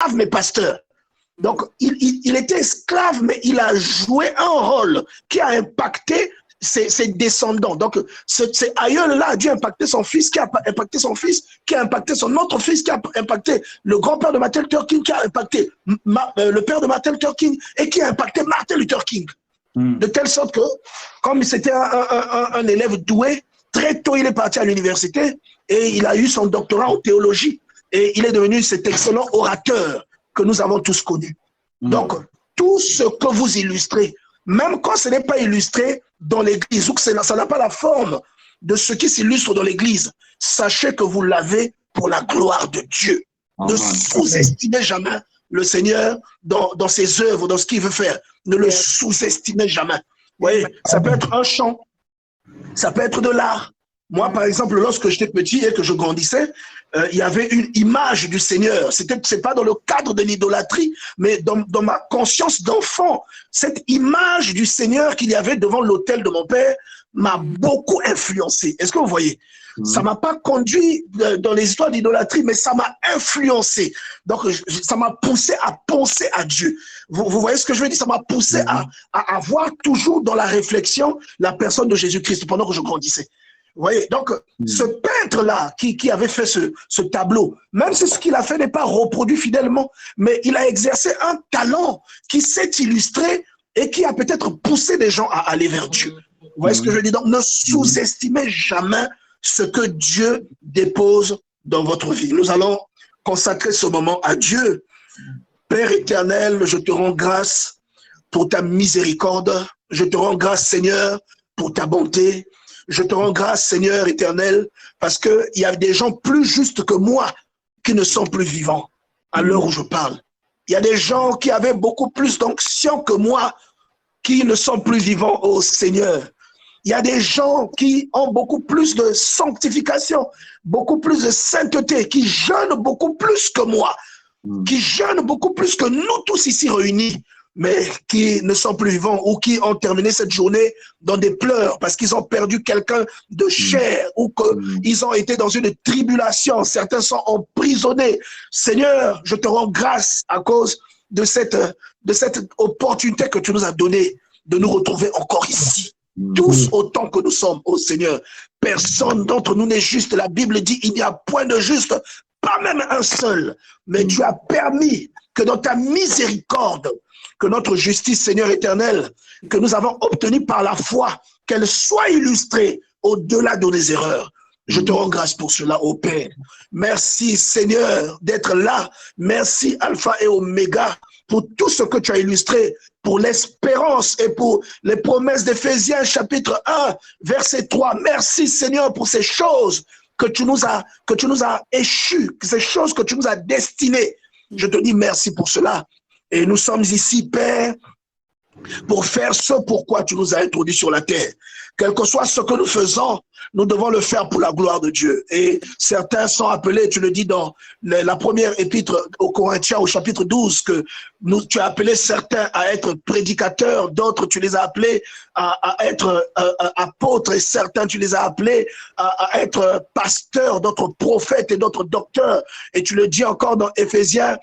esclave, mais pasteur. Donc, il était esclave, mais il a joué un rôle qui a impacté ses descendants. Donc, c'est aïeul-là a dû impacter son fils, qui a impacté son fils, qui a impacté son autre fils, qui a impacté le grand-père de Martin Luther King, qui a impacté le père de Martin Luther King, et qui a impacté Martin Luther King. De telle sorte que, comme c'était un élève doué, très tôt, il est parti à l'université et il a eu son doctorat en théologie. Et il est devenu cet excellent orateur que nous avons tous connu. Donc, tout ce que vous illustrez, même quand ce n'est pas illustré dans l'église, ou que ça n'a pas la forme de ce qui s'illustre dans l'église, sachez que vous l'avez pour la gloire de Dieu. Ne sous-estimez jamais le Seigneur dans ses œuvres, dans ce qu'il veut faire. Ne le sous-estimez jamais. Vous voyez, ça peut être un chant, ça peut être de l'art. Moi, par exemple, lorsque j'étais petit et que je grandissais, il y avait une image du Seigneur. C'est pas dans le cadre de l'idolâtrie, mais dans ma conscience d'enfant. Cette image du Seigneur qu'il y avait devant l'autel de mon père m'a beaucoup influencé. Est-ce que vous voyez? Ça m'a pas conduit dans les histoires d'idolâtrie, mais ça m'a influencé. Donc, ça m'a poussé à penser à Dieu. Vous voyez ce que je veux dire? Ça m'a poussé à avoir toujours dans la réflexion la personne de Jésus-Christ pendant que je grandissais. Vous voyez, donc ce peintre-là qui avait fait ce tableau, même si ce qu'il a fait n'est pas reproduit fidèlement, mais il a exercé un talent qui s'est illustré et qui a peut-être poussé des gens à aller vers Dieu. Vous voyez ce que je veux dire? Donc ne sous-estimez jamais ce que Dieu dépose dans votre vie. Nous allons consacrer ce moment à Dieu. Père éternel, je te rends grâce pour ta miséricorde. Je te rends grâce, Seigneur, pour ta bonté. Je te rends grâce, Seigneur éternel, parce qu'il y a des gens plus justes que moi qui ne sont plus vivants à l'heure où je parle. Il y a des gens qui avaient beaucoup plus d'onction que moi qui ne sont plus vivants, ô Seigneur. Il y a des gens qui ont beaucoup plus de sanctification, beaucoup plus de sainteté, qui jeûnent beaucoup plus que moi, qui jeûnent beaucoup plus que nous tous ici réunis, mais qui ne sont plus vivants ou qui ont terminé cette journée dans des pleurs parce qu'ils ont perdu quelqu'un de cher ou qu'ils ont été dans une tribulation. Certains sont emprisonnés. Seigneur, je te rends grâce à cause de cette opportunité que tu nous as donnée de nous retrouver encore ici. Tous autant que nous sommes, ô Seigneur. Personne d'entre nous n'est juste. La Bible dit il n'y a point de juste, pas même un seul. Mais tu as permis que dans ta miséricorde, que notre justice, Seigneur éternel, que nous avons obtenue par la foi, qu'elle soit illustrée au-delà de nos erreurs. Je te rends grâce pour cela, ô Père. Merci, Seigneur, d'être là. Merci, Alpha et Oméga, pour tout ce que tu as illustré, pour l'espérance et pour les promesses d'Éphésiens, chapitre 1, verset 3. Merci, Seigneur, pour ces choses que tu nous as échues, ces choses que tu nous as destinées. Je te dis merci pour cela. Et nous sommes ici, Père, pour faire ce pourquoi tu nous as introduits sur la terre. Quel que soit ce que nous faisons, nous devons le faire pour la gloire de Dieu. Et certains sont appelés, tu le dis dans la première épître aux Corinthiens, au chapitre 12, que tu as appelé certains à être prédicateurs, d'autres tu les as appelés à être apôtres, et certains tu les as appelés à être pasteurs, d'autres prophètes et d'autres docteurs. Et tu le dis encore dans Éphésiens,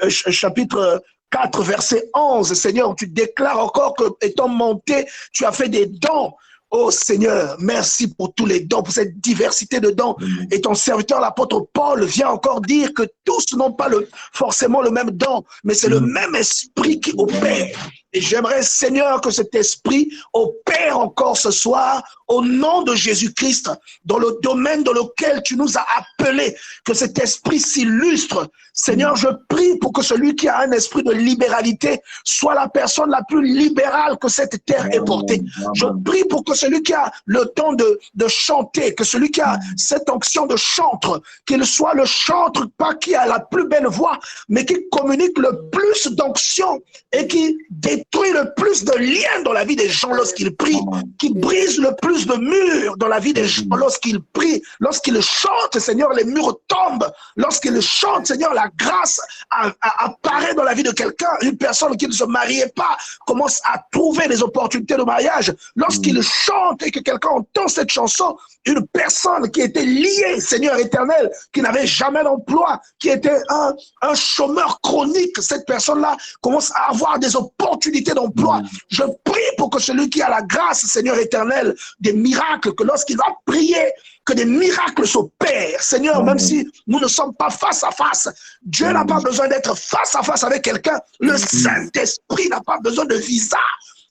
chapitre 4, verset 11, Seigneur, tu déclares encore que, étant monté, tu as fait des dons. Oh Seigneur, merci pour tous les dons, pour cette diversité de dons. Et ton serviteur, l'apôtre Paul, vient encore dire que tous n'ont pas forcément le même don, mais c'est le même esprit qui opère. Et j'aimerais, Seigneur, que cet esprit opère encore ce soir au nom de Jésus-Christ, dans le domaine dans lequel tu nous as appelés, que cet esprit s'illustre. Seigneur, je prie pour que celui qui a un esprit de libéralité soit la personne la plus libérale que cette terre ait portée. Je prie pour que celui qui a le don de chanter, que celui qui a cette onction de chantre, qu'il soit le chantre, pas qui a la plus belle voix, mais qui communique le plus d'onction et qui détruit le plus de liens dans la vie des gens lorsqu'il prie, qui brise le plus de murs dans la vie des gens lorsqu'il prie, lorsqu'il chante, Seigneur, les murs tombent, lorsqu'il chante, Seigneur, la grâce apparaît opère dans la vie de quelqu'un. Une personne qui ne se mariait pas commence à trouver des opportunités de mariage. Lorsqu'il chante et que quelqu'un entend cette chanson, une personne qui était liée, Seigneur éternel, qui n'avait jamais d'emploi, qui était un chômeur chronique, cette personne-là commence à avoir des opportunités d'emploi. Je prie pour que celui qui a la grâce, Seigneur éternel, des miracles, que lorsqu'il va prier, que des miracles s'opèrent. Seigneur, même si nous ne sommes pas face à face, Dieu n'a pas besoin d'être face à face avec quelqu'un. Le Saint-Esprit n'a pas besoin de visa.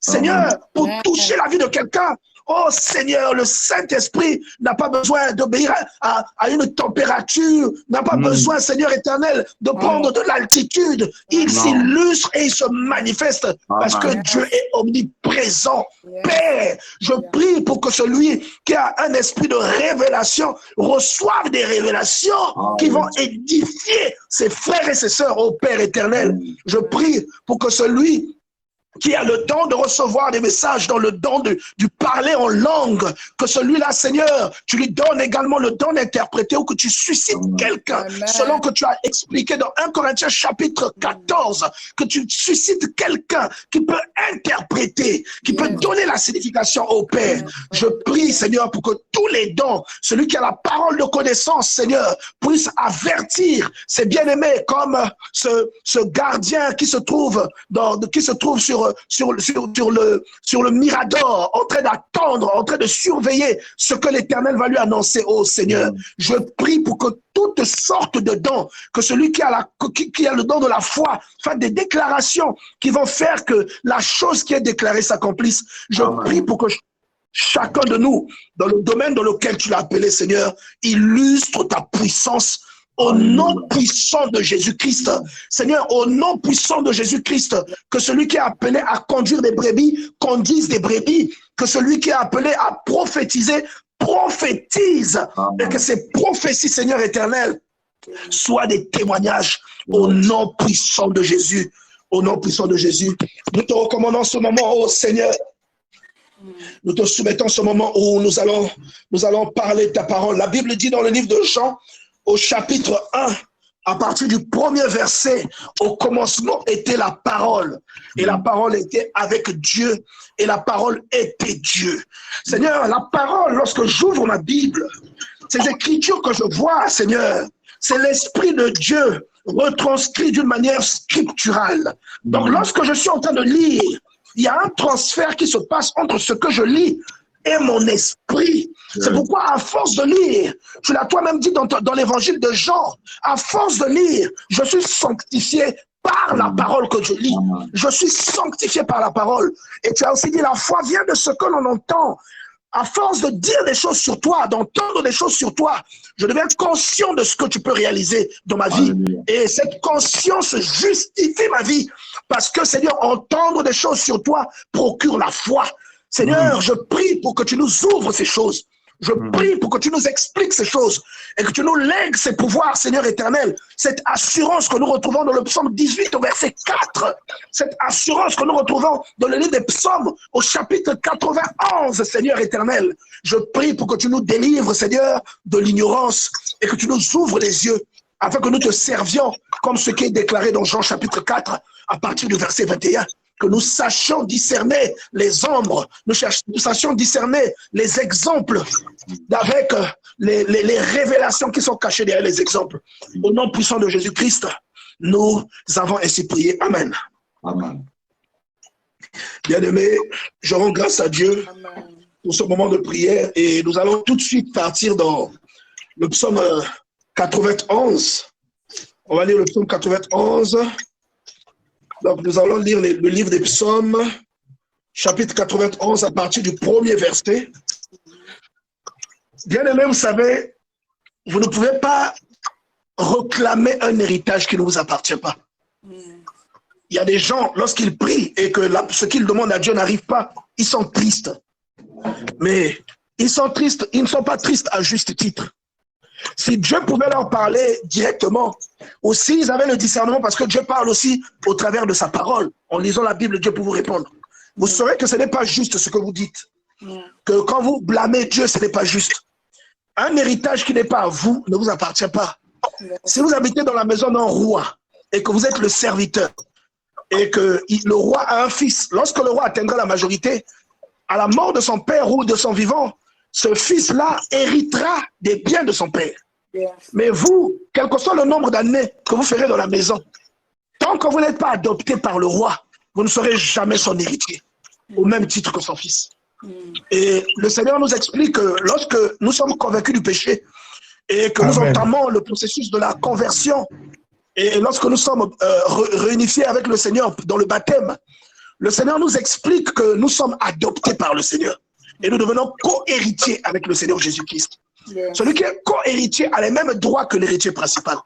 Seigneur, pour toucher la vie de quelqu'un, oh Seigneur, le Saint-Esprit n'a pas besoin d'obéir à une température, n'a pas besoin, Seigneur éternel, de prendre de l'altitude. Il s'illustre et il se manifeste parce que Dieu est omniprésent. Père, je prie pour que celui qui a un esprit de révélation reçoive des révélations qui vont édifier ses frères et ses sœurs au Père éternel. Je prie pour que celui qui a le don de recevoir des messages dans le don du parler en langue, que celui-là, Seigneur, tu lui donnes également le don d'interpréter ou que tu suscites quelqu'un, selon que tu as expliqué dans 1 Corinthiens chapitre 14, que tu suscites quelqu'un qui peut interpréter, qui peut donner la signification au Père. Je prie, Seigneur, pour que tous les dons, celui qui a la parole de connaissance, Seigneur, puisse avertir ses bien-aimés comme ce gardien qui se trouve sur le Mirador, en train d'attendre, en train de surveiller ce que l'Éternel va lui annoncer au Seigneur. Je prie pour que toutes sortes de dons, que celui qui a le don de la foi fasse des déclarations qui vont faire que la chose qui est déclarée s'accomplisse. Je prie pour que chacun de nous, dans le domaine dans lequel tu l'as appelé, Seigneur, illustre ta puissance au nom puissant de Jésus-Christ. Seigneur, au nom puissant de Jésus-Christ, que celui qui est appelé à conduire des brebis, conduise des brebis, que celui qui est appelé à prophétiser, prophétise, et que ces prophéties, Seigneur éternel, soient des témoignages au nom puissant de Jésus. Au nom puissant de Jésus. Nous te recommandons ce moment, oh Seigneur. Nous te soumettons ce moment où nous allons parler de ta parole. La Bible dit dans le livre de Jean, au chapitre 1, à partir du premier verset, au commencement était la parole. Et la parole était avec Dieu. Et la parole était Dieu. Seigneur, la parole, lorsque j'ouvre ma Bible, ces écritures que je vois, Seigneur, c'est l'Esprit de Dieu retranscrit d'une manière scripturale. Donc, lorsque je suis en train de lire, il y a un transfert qui se passe entre ce que je lis et mon esprit. C'est pourquoi, à force de lire, tu l'as toi-même dit dans l'évangile de Jean, à force de lire, je suis sanctifié par la parole que je lis. Je suis sanctifié par la parole. Et tu as aussi dit, la foi vient de ce que l'on entend. À force de dire des choses sur toi, d'entendre des choses sur toi, je deviens conscient de ce que tu peux réaliser dans ma vie. Et cette conscience justifie ma vie. Parce que, Seigneur, entendre des choses sur toi procure la foi. Seigneur, je prie pour que tu nous ouvres ces choses. Je prie pour que tu nous expliques ces choses et que tu nous lègues ces pouvoirs, Seigneur éternel. Cette assurance que nous retrouvons dans le psaume 18 au verset 4. Cette assurance que nous retrouvons dans le livre des psaumes au chapitre 91, Seigneur éternel. Je prie pour que tu nous délivres, Seigneur, de l'ignorance et que tu nous ouvres les yeux afin que nous te servions comme ce qui est déclaré dans Jean chapitre 4 à partir du verset 21. Que nous sachions discerner les ombres, nous sachions discerner les exemples avec les révélations qui sont cachées derrière les exemples. Au nom puissant de Jésus-Christ, nous avons ainsi prié. Amen. Amen. Bien-aimés, je rends grâce à Dieu pour ce moment de prière et nous allons tout de suite partir dans le psaume 91. On va lire le psaume 91. Donc, nous allons lire le livre des psaumes, chapitre 91, à partir du premier verset. Bien-aimés, vous savez, vous ne pouvez pas réclamer un héritage qui ne vous appartient pas. Il y a des gens, lorsqu'ils prient et que ce qu'ils demandent à Dieu n'arrive pas, ils sont tristes. Mais ils sont tristes, ils ne sont pas tristes à juste titre. Si Dieu pouvait leur parler directement, ou s'ils avaient le discernement, parce que Dieu parle aussi au travers de sa parole, en lisant la Bible, Dieu peut vous répondre. Vous saurez que ce n'est pas juste ce que vous dites. Que quand vous blâmez Dieu, ce n'est pas juste. Un héritage qui n'est pas à vous ne vous appartient pas. Si vous habitez dans la maison d'un roi, et que vous êtes le serviteur, et que le roi a un fils. Lorsque le roi atteindra la majorité, à la mort de son père ou de son vivant, ce fils-là héritera des biens de son père. Mais vous, quel que soit le nombre d'années que vous ferez dans la maison, tant que vous n'êtes pas adopté par le roi, vous ne serez jamais son héritier, au même titre que son fils. Et le Seigneur nous explique que lorsque nous sommes convaincus du péché et que nous entamons le processus de la conversion, et lorsque nous sommes réunifiés avec le Seigneur dans le baptême, le Seigneur nous explique que nous sommes adoptés par le Seigneur. Et nous devenons co-héritiers avec le Seigneur Jésus-Christ. Celui qui est co-héritier a les mêmes droits que l'héritier principal.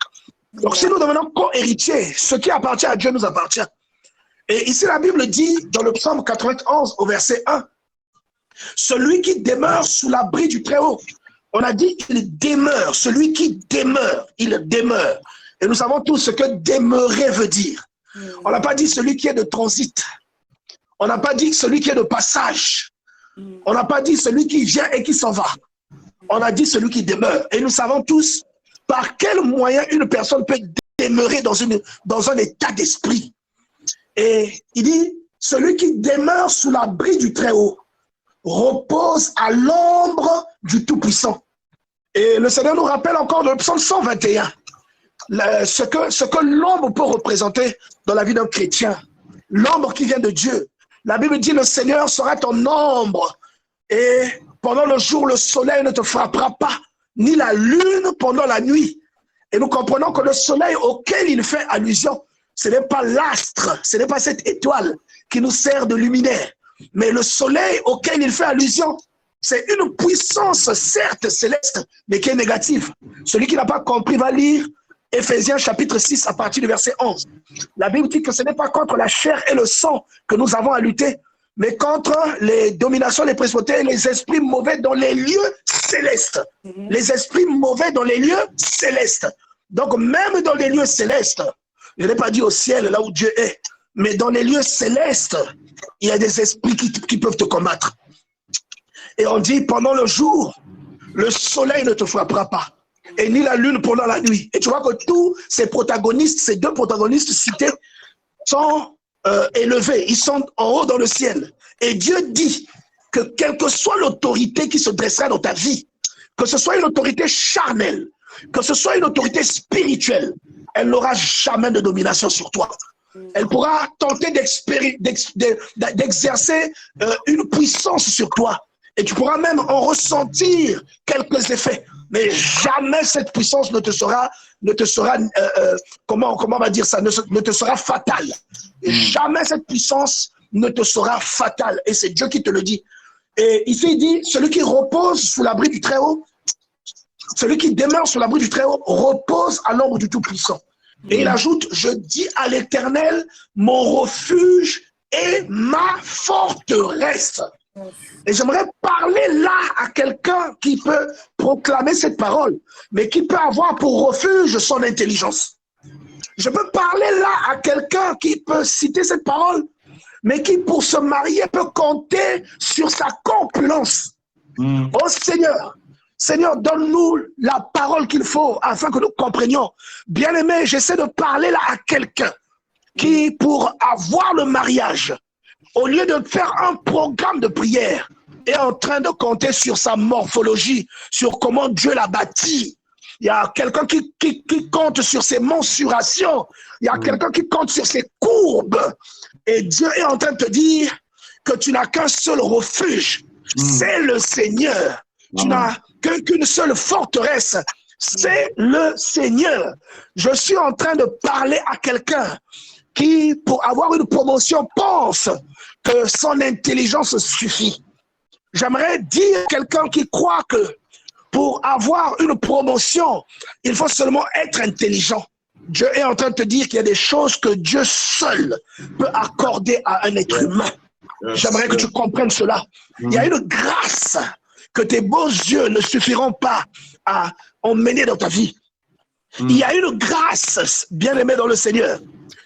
Donc si nous devenons co-héritiers, ce qui appartient à Dieu nous appartient. Et ici la Bible dit, dans le psaume 91 au verset 1, celui qui demeure sous l'abri du Très-Haut. On a dit il demeure, celui qui demeure, il demeure. Et nous savons tous ce que demeurer veut dire. On n'a pas dit celui qui est de transit. On n'a pas dit celui qui est de passage. On n'a pas dit celui qui vient et qui s'en va. On a dit celui qui demeure. Et nous savons tous par quel moyen une personne peut demeurer dans un état d'esprit. Et il dit, celui qui demeure sous l'abri du Très-Haut repose à l'ombre du Tout-Puissant. Et le Seigneur nous rappelle encore dans le psaume 121 ce que l'ombre peut représenter dans la vie d'un chrétien. L'ombre qui vient de Dieu. La Bible dit, le Seigneur sera ton ombre et pendant le jour, le soleil ne te frappera pas, ni la lune pendant la nuit. Et nous comprenons que le soleil auquel il fait allusion, ce n'est pas l'astre, ce n'est pas cette étoile qui nous sert de luminaire. Mais le soleil auquel il fait allusion, c'est une puissance certes céleste, mais qui est négative. Celui qui n'a pas compris va lire Éphésiens chapitre 6 à partir du verset 11. La Bible dit que ce n'est pas contre la chair et le sang que nous avons à lutter, mais contre les dominations, les principautés et les esprits mauvais dans les lieux célestes. Les esprits mauvais dans les lieux célestes. Donc même dans les lieux célestes, je n'ai pas dit au ciel, là où Dieu est, mais dans les lieux célestes, il y a des esprits qui peuvent te combattre. Et on dit, pendant le jour, le soleil ne te frappera pas, et ni la lune pendant la nuit. Et tu vois que tous ces protagonistes, ces deux protagonistes cités, sont élevés, ils sont en haut dans le ciel. Et Dieu dit que quelle que soit l'autorité qui se dressera dans ta vie, que ce soit une autorité charnelle, que ce soit une autorité spirituelle, elle n'aura jamais de domination sur toi. Elle pourra tenter d'exercer une puissance sur toi. Et tu pourras même en ressentir quelques effets. Mais jamais cette puissance ne te sera comment on va dire ça, ne te sera fatale. Et jamais cette puissance ne te sera fatale. Et c'est Dieu qui te le dit. Et ici, il dit, celui qui repose sous l'abri du Très-Haut, celui qui demeure sous l'abri du Très-Haut, repose à l'ombre du Tout-Puissant. Et il ajoute, je dis à l'Éternel, mon refuge et ma forteresse. Et j'aimerais parler là à quelqu'un qui peut proclamer cette parole, mais qui peut avoir pour refuge son intelligence. Je peux parler là à quelqu'un qui peut citer cette parole, mais qui pour se marier peut compter sur sa corpulence. Oh Seigneur, Seigneur, donne-nous la parole qu'il faut afin que nous comprenions. Bien-aimé, j'essaie de parler là à quelqu'un qui, pour avoir le mariage, au lieu de faire un programme de prière, est en train de compter sur sa morphologie, sur comment Dieu l'a bâti. Il y a quelqu'un qui compte sur ses mensurations. Il y a quelqu'un qui compte sur ses courbes. Et Dieu est en train de te dire que tu n'as qu'un seul refuge. C'est le Seigneur. Tu n'as qu'une seule forteresse. C'est le Seigneur. Je suis en train de parler à quelqu'un qui, pour avoir une promotion, pense que son intelligence suffit. J'aimerais dire à quelqu'un qui croit que pour avoir une promotion, il faut seulement être intelligent. Dieu est en train de te dire qu'il y a des choses que Dieu seul peut accorder à un être humain. J'aimerais que tu comprennes cela. Il y a une grâce que tes beaux yeux ne suffiront pas à emmener dans ta vie. Il y a une grâce, bien-aimée dans le Seigneur,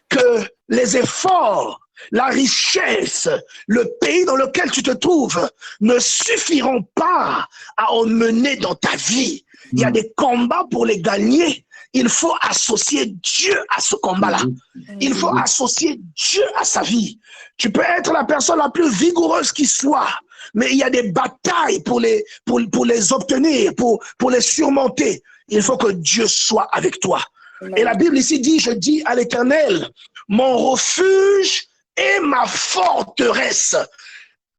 que les efforts, la richesse, le pays dans lequel tu te trouves ne suffiront pas à emmener dans ta vie. Il y a des combats pour les gagner il faut associer Dieu à ce combat-là. Il faut associer Dieu à sa vie. Tu peux être la personne la plus vigoureuse qui soit, mais il y a des batailles pour les obtenir, pour les surmonter. Il faut que Dieu soit avec toi. Et la Bible ici dit, je dis à l'Éternel, mon refuge et ma forteresse.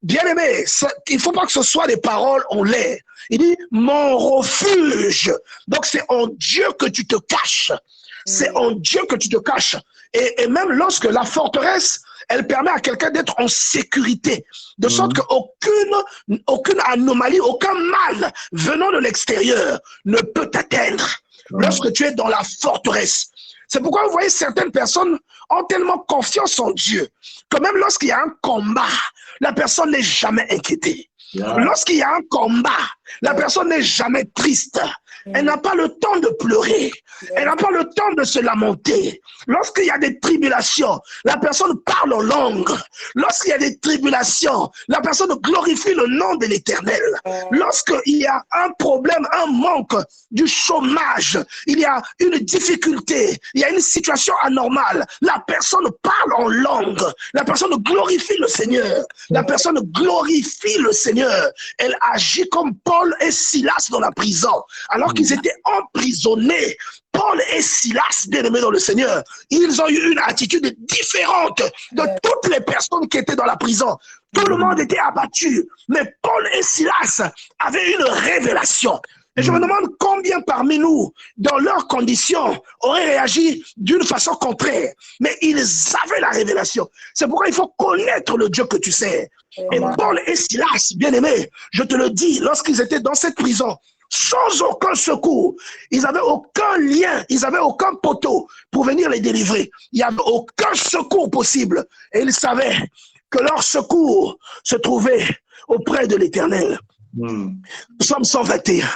Bien-aimé, il ne faut pas que ce soit des paroles en l'air. Il dit, mon refuge. Donc, c'est en Dieu que tu te caches. C'est en Dieu que tu te caches. Et même lorsque la forteresse, elle permet à quelqu'un d'être en sécurité. De sorte qu'aucune anomalie, aucun mal venant de l'extérieur ne peut t'atteindre. Lorsque tu es dans la forteresse. C'est pourquoi vous voyez certaines personnes ont tellement confiance en Dieu que même lorsqu'il y a un combat, la personne n'est jamais inquiétée. Lorsqu'il y a un combat, la personne n'est jamais triste. Elle n'a pas le temps de pleurer. Elle n'a pas le temps de se lamenter. Lorsqu'il y a des tribulations, la personne parle en langue. Lorsqu'il y a des tribulations, la personne glorifie le nom de l'Éternel. Lorsqu'il y a un problème, un manque, du chômage, il y a une difficulté, il y a une situation anormale, la personne parle en langue. La personne glorifie le Seigneur. La personne glorifie le Seigneur. Elle agit comme Paul et Silas dans la prison. Alors qu'ils étaient emprisonnés, Paul et Silas, bien-aimés dans le Seigneur, ils ont eu une attitude différente de toutes les personnes qui étaient dans la prison. Tout le monde était abattu, mais Paul et Silas avaient une révélation. Et je me demande combien parmi nous, dans leurs conditions, auraient réagi d'une façon contraire. Mais ils avaient la révélation. C'est pourquoi il faut connaître le Dieu que tu sais. Et Paul et Silas, bien-aimés, je te le dis, lorsqu'ils étaient dans cette prison, sans aucun secours, ils n'avaient aucun lien, ils n'avaient aucun poteau pour venir les délivrer. Il n'y avait aucun secours possible. Et ils savaient que leur secours se trouvait auprès de l'Éternel. Psaume 121.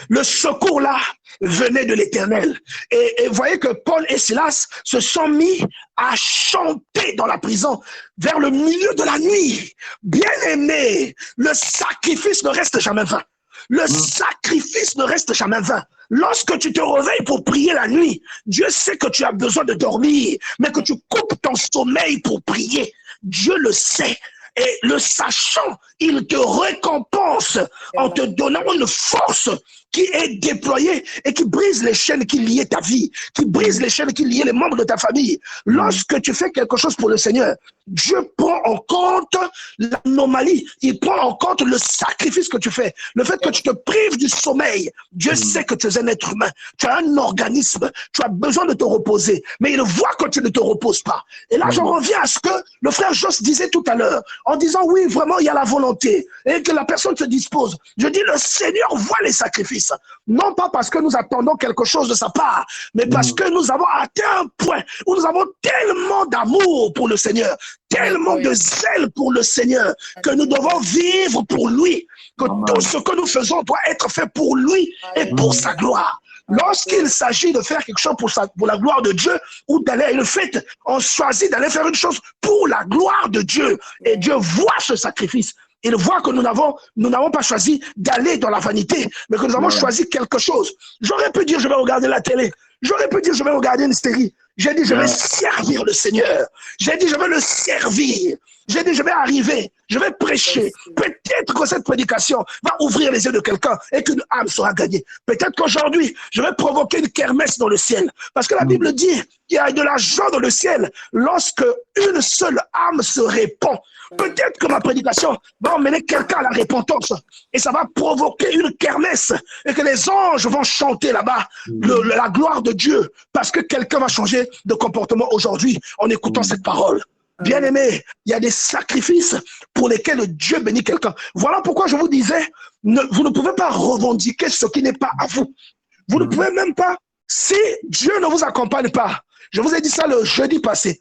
Le secours là venait de l'Éternel. Et voyez que Paul et Silas se sont mis à chanter dans la prison vers le milieu de la nuit. Bien-aimé, le sacrifice ne reste jamais vain. Le sacrifice ne reste jamais vain. Lorsque tu te réveilles pour prier la nuit, Dieu sait que tu as besoin de dormir, mais que tu coupes ton sommeil pour prier. Dieu le sait. Et le sachant, il te récompense en te donnant une force qui est déployée et qui brise les chaînes qui liaient ta vie, qui brise les chaînes qui liaient les membres de ta famille. Lorsque tu fais quelque chose pour le Seigneur, Dieu prend en compte l'anomalie, il prend en compte le sacrifice que tu fais, le fait que tu te prives du sommeil. Dieu sait que tu es un être humain, tu as un organisme, tu as besoin de te reposer, mais il voit que tu ne te reposes pas. Et là, j'en reviens à ce que le frère Joss disait tout à l'heure, en disant oui, vraiment, il y a la volonté et que la personne se dispose. Je dis, le Seigneur voit les sacrifices. Non pas parce que nous attendons quelque chose de sa part, mais parce que nous avons atteint un point où nous avons tellement d'amour pour le Seigneur, tellement de zèle pour le Seigneur, que nous devons vivre pour lui, que tout ce que nous faisons doit être fait pour lui et pour sa gloire. Lorsqu'il s'agit de faire quelque chose pour la gloire de Dieu ou d'aller à une fête, on choisit d'aller faire une chose pour la gloire de Dieu. Et Dieu voit ce sacrifice. Il voit que nous n'avons pas choisi d'aller dans la vanité, mais que nous avons choisi quelque chose. J'aurais pu dire, je vais regarder la télé. J'aurais pu dire, je vais regarder une série. J'ai dit, je vais servir le Seigneur. J'ai dit, je vais le servir. J'ai dit, je vais arriver, je vais prêcher. Peut-être que cette prédication va ouvrir les yeux de quelqu'un et qu'une âme sera gagnée. Peut-être qu'aujourd'hui, je vais provoquer une kermesse dans le ciel. Parce que la Bible dit qu'il y a de la joie dans le ciel lorsque une seule âme se répand. Peut-être que ma prédication va emmener quelqu'un à la repentance et ça va provoquer une kermesse et que les anges vont chanter là-bas la gloire de Dieu parce que quelqu'un va changer de comportement aujourd'hui en écoutant cette parole. Bien-aimé, il y a des sacrifices pour lesquels Dieu bénit quelqu'un. Voilà pourquoi je vous disais, vous ne pouvez pas revendiquer ce qui n'est pas à vous. Vous ne pouvez même pas, si Dieu ne vous accompagne pas, je vous ai dit ça le jeudi passé,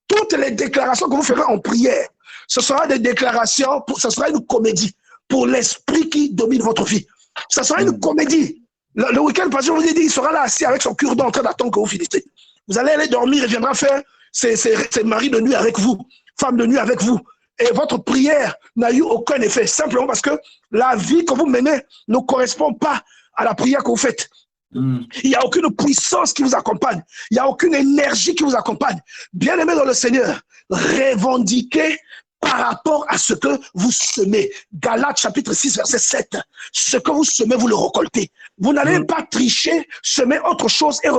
toutes les déclarations que vous ferez en prière, ce sera des déclarations, ce sera une comédie pour l'esprit qui domine votre vie. Ce sera une comédie. Le week-end passé, je vous ai dit, il sera là assis avec son cure-dent en train d'attendre que vous finissiez. Vous allez aller dormir et viendra faire ses maris de nuit avec vous, femmes de nuit avec vous. Et votre prière n'a eu aucun effet, simplement parce que la vie que vous menez ne correspond pas à la prière que vous faites. Il n'y a aucune puissance qui vous accompagne. Il n'y a aucune énergie qui vous accompagne. Bien-aimés dans le Seigneur, revendiquez par rapport à ce que vous semez. Galates chapitre 6, verset 7. Ce que vous semez, vous le récoltez. Vous n'allez pas tricher, semer autre chose et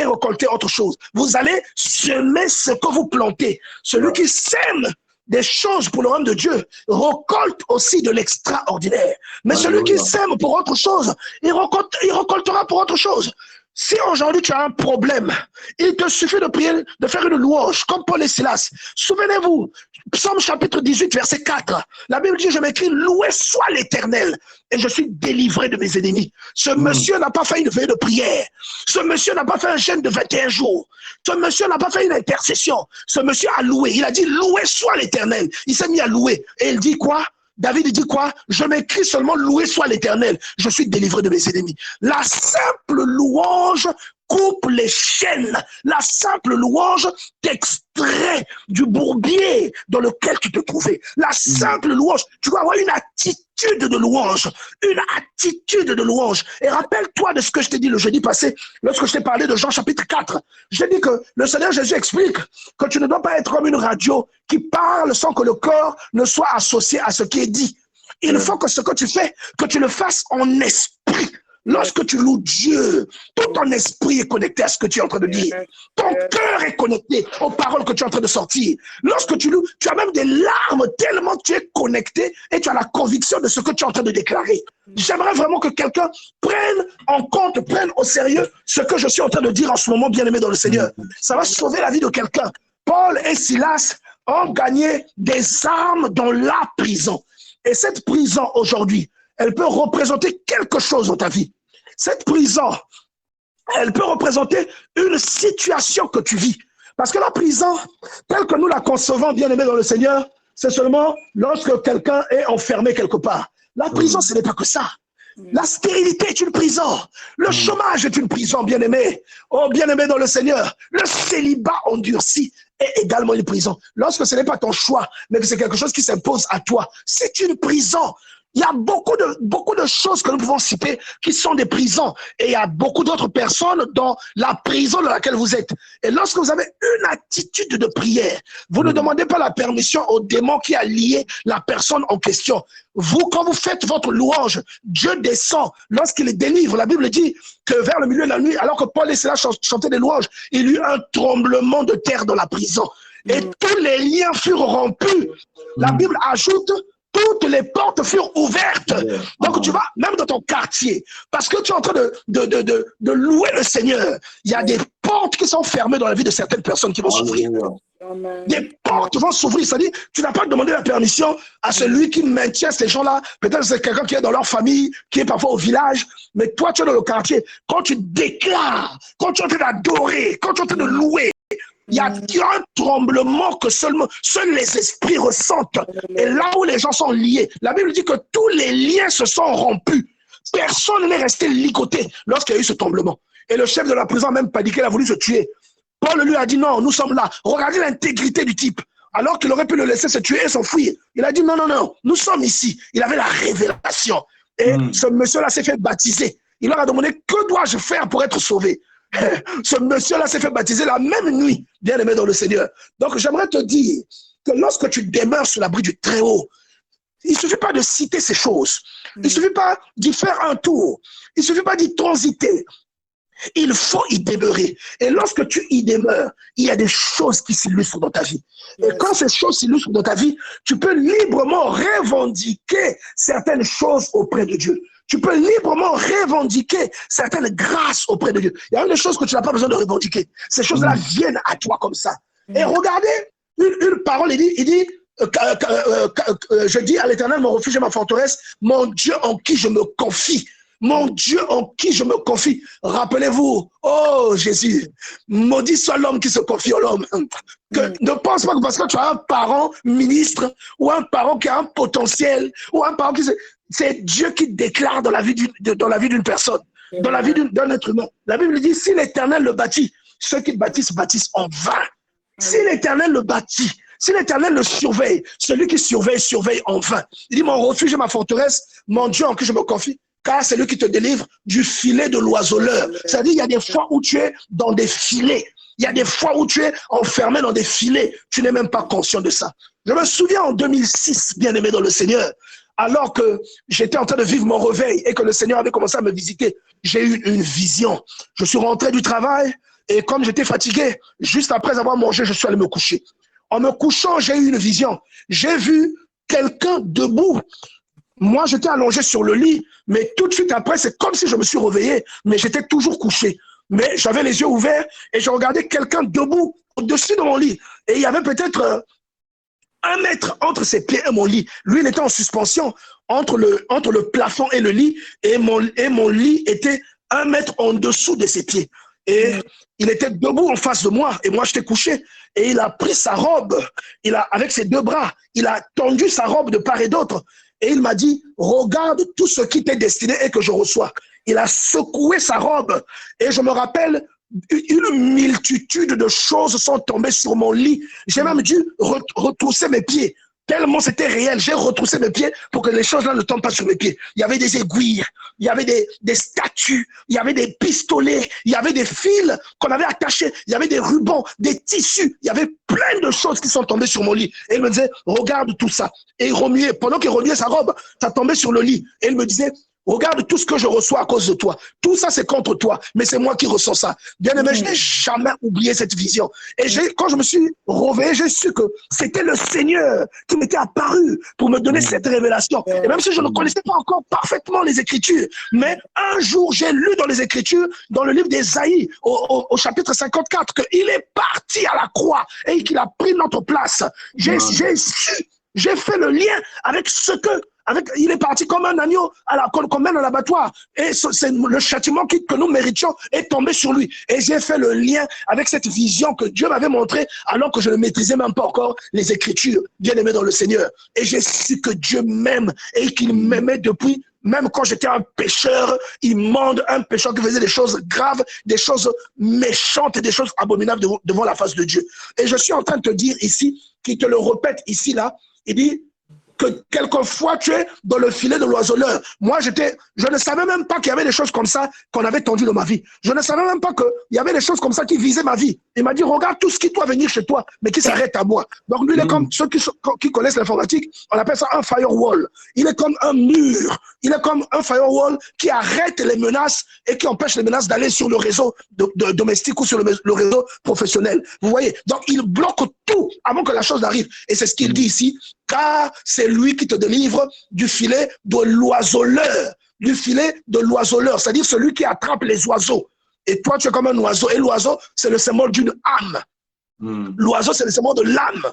récolter autre chose. Vous allez semer ce que vous plantez. Celui qui sème des choses pour le royaume de Dieu récolte aussi de l'extraordinaire. Mais celui qui sème pour autre chose, il récoltera pour autre chose. Si aujourd'hui tu as un problème, il te suffit de prier, de faire une louange, comme Paul et Silas. Souvenez-vous, Psaume chapitre 18, verset 4. La Bible dit, je m'écris, loué soit l'Éternel, et je suis délivré de mes ennemis. Ce monsieur n'a pas fait une veille de prière. Ce monsieur n'a pas fait un jeûne de 21 jours. Ce monsieur n'a pas fait une intercession. Ce monsieur a loué. Il a dit, loué soit l'Éternel. Il s'est mis à louer. Et il dit quoi? David dit quoi? Je m'écris seulement, loué soit l'Éternel. Je suis délivré de mes ennemis. La simple louange coupe les chaînes. La simple louange t'extrait du bourbier dans lequel tu te trouvais. La simple louange, tu dois avoir une attitude de louange. Une attitude de louange. Et rappelle-toi de ce que je t'ai dit le jeudi passé, lorsque je t'ai parlé de Jean chapitre 4. Je t'ai dit que le Seigneur Jésus explique que tu ne dois pas être comme une radio qui parle sans que le corps ne soit associé à ce qui est dit. Il faut que ce que tu fais, que tu le fasses en esprit. Lorsque tu loues Dieu, tout ton esprit est connecté à ce que tu es en train de dire. Ton cœur est connecté aux paroles que tu es en train de sortir. Lorsque tu loues, tu as même des larmes tellement tu es connecté et tu as la conviction de ce que tu es en train de déclarer. J'aimerais vraiment que quelqu'un prenne en compte, prenne au sérieux ce que je suis en train de dire en ce moment, bien-aimé dans le Seigneur. Ça va sauver la vie de quelqu'un. Paul et Silas ont gagné des armes dans la prison. Et cette prison aujourd'hui, elle peut représenter quelque chose dans ta vie. Cette prison, elle peut représenter une situation que tu vis. Parce que la prison, telle que nous la concevons, bien-aimés dans le Seigneur, c'est seulement lorsque quelqu'un est enfermé quelque part. La prison, ce n'est pas que ça. La stérilité est une prison. Le chômage est une prison, bien-aimé. Oh, bien-aimé dans le Seigneur. Le célibat endurci est également une prison. Lorsque ce n'est pas ton choix, mais que c'est quelque chose qui s'impose à toi, c'est une prison. Il y a beaucoup de choses que nous pouvons citer qui sont des prisons. Et il y a beaucoup d'autres personnes dans la prison dans laquelle vous êtes. Et lorsque vous avez une attitude de prière, vous ne demandez pas la permission au démon qui a lié la personne en question. Vous, quand vous faites votre louange, Dieu descend. Lorsqu'il délivre, la Bible dit que vers le milieu de la nuit, alors que Paul et Silas chantaient des louanges, il y eut un tremblement de terre dans la prison. Et tous les liens furent rompus. La Bible ajoute, toutes les portes furent ouvertes. Donc tu vas, même dans ton quartier, parce que tu es en train de louer le Seigneur, il y a des portes qui sont fermées dans la vie de certaines personnes qui vont s'ouvrir. Des portes vont s'ouvrir, c'est-à-dire tu n'as pas demandé la permission à celui qui maintient ces gens-là. Peut-être c'est quelqu'un qui est dans leur famille, qui est parfois au village, mais toi tu es dans le quartier. Quand tu déclares, quand tu es en train d'adorer, quand tu es en train de louer, il y a un tremblement que seuls les esprits ressentent. Et là où les gens sont liés, la Bible dit que tous les liens se sont rompus. Personne n'est resté ligoté lorsqu'il y a eu ce tremblement. Et le chef de la prison a même pas dit qu'il a voulu se tuer. Paul lui a dit non, nous sommes là. Regardez l'intégrité du type. Alors qu'il aurait pu le laisser se tuer et s'enfuir. Il a dit non, non, non, nous sommes ici. Il avait la révélation. Et ce monsieur-là s'est fait baptiser. Il leur a demandé, que dois-je faire pour être sauvé? Ce monsieur-là s'est fait baptiser la même nuit, bien aimé dans le Seigneur. Donc j'aimerais te dire que lorsque tu demeures sous l'abri du Très-Haut, il ne suffit pas de citer ces choses. Il ne suffit pas d'y faire un tour. Il ne suffit pas d'y transiter. Il faut y demeurer. Et lorsque tu y demeures, il y a des choses qui s'illustrent dans ta vie. Et quand ces choses s'illustrent dans ta vie, tu peux librement revendiquer certaines choses auprès de Dieu. Tu peux librement revendiquer certaines grâces auprès de Dieu. Il y a une chose que tu n'as pas besoin de revendiquer. Ces choses-là viennent à toi comme ça. Et regardez, une parole, il dit je dis à l'Éternel, mon refuge et ma forteresse, mon Dieu en qui je me confie. Mon Dieu en qui je me confie. Rappelez-vous, oh Jésus, maudit soit l'homme qui se confie à l'homme. Ne pense pas que parce que tu as un parent ministre ou un parent qui a un potentiel ou un parent qui c'est Dieu qui déclare dans la vie d'une personne, dans la vie d'un être humain. La Bible dit, si l'Éternel le bâtit, ceux qui le bâtissent, bâtissent en vain. Si l'Éternel le bâtit, si l'Éternel le surveille, celui qui surveille, surveille en vain. Il dit, mon refuge et ma forteresse, mon Dieu en qui je me confie. car c'est lui qui te délivre du filet de l'oiseleur. C'est-à-dire, il y a des fois où tu es dans des filets. Il y a des fois où tu es enfermé dans des filets. Tu n'es même pas conscient de ça. Je me souviens en 2006, bien-aimé dans le Seigneur, alors que j'étais en train de vivre mon réveil et que le Seigneur avait commencé à me visiter, j'ai eu une vision. Je suis rentré du travail et comme j'étais fatigué, juste après avoir mangé, je suis allé me coucher. En me couchant, j'ai eu une vision. J'ai vu quelqu'un debout. Moi, j'étais allongé sur le lit, mais tout de suite après, c'est comme si je me suis réveillé, mais j'étais toujours couché. Mais j'avais les yeux ouverts et je regardais quelqu'un debout au-dessus de mon lit. Et il y avait peut-être 1 mètre entre ses pieds et mon lit. Lui, il était en suspension entre le plafond et le lit, et mon lit était 1 mètre en dessous de ses pieds. Et il était debout en face de moi, et moi, j'étais couché. Et il a pris sa robe, avec ses 2 bras, il a tendu sa robe de part et d'autre, et il m'a dit, regarde tout ce qui t'est destiné et que je reçois. Il a secoué sa robe, et je me rappelle, une multitude de choses sont tombées sur mon lit. J'ai même dû retrousser mes pieds. Tellement c'était réel, j'ai retroussé mes pieds pour que les choses là ne tombent pas sur mes pieds. Il y avait des aiguilles, il y avait des statues, il y avait des pistolets, il y avait des fils qu'on avait attachés, il y avait des rubans, des tissus, il y avait plein de choses qui sont tombées sur mon lit. Et il me disait, regarde tout ça. Et il remuait, pendant qu'il remuait sa robe, ça tombait sur le lit. Et il me disait, regarde tout ce que je reçois à cause de toi. Tout ça, c'est contre toi, mais c'est moi qui ressens ça. Bien aimé, je n'ai jamais oublié cette vision. Et quand je me suis réveillé, j'ai su que c'était le Seigneur qui m'était apparu pour me donner cette révélation. Et même si je ne connaissais pas encore parfaitement les Écritures, mais un jour, j'ai lu dans les Écritures, dans le livre d'Ésaïe, au chapitre 54, qu'il est parti à la croix et qu'il a pris notre place. J'ai fait le lien avec ce que il est parti comme un agneau qu'on mène à l'abattoir. Et c'est le châtiment que nous méritions est tombé sur lui. Et j'ai fait le lien avec cette vision que Dieu m'avait montrée alors que je ne maîtrisais même pas encore les Écritures, bien aimé dans le Seigneur. Et j'ai su que Dieu m'aime et qu'il m'aimait depuis, même quand j'étais un pécheur, immonde, un pécheur qui faisait des choses graves, des choses méchantes et des choses abominables devant la face de Dieu. Et je suis en train de te dire ici, qui te le répète ici, là, il dit que quelquefois tu es dans le filet de l'oiseleur. Moi, je ne savais même pas qu'il y avait des choses comme ça qu'on avait tendues dans ma vie. Je ne savais même pas qu'il y avait des choses comme ça qui visaient ma vie. Il m'a dit, regarde tout ce qui doit venir chez toi, mais qui s'arrête à moi. Donc lui, il est comme ceux qui connaissent l'informatique, on appelle ça un firewall. Il est comme un mur. Il est comme un firewall qui arrête les menaces et qui empêche les menaces d'aller sur le réseau domestique ou sur le réseau professionnel. Vous voyez? Donc il bloque tout avant que la chose n'arrive. Et c'est ce qu'il dit ici. Car c'est lui qui te délivre du filet de l'oiseleur. Du filet de l'oiseleur, c'est-à-dire celui qui attrape les oiseaux. Et toi, tu es comme un oiseau. Et l'oiseau, c'est le symbole d'une âme. L'oiseau, c'est le symbole de l'âme.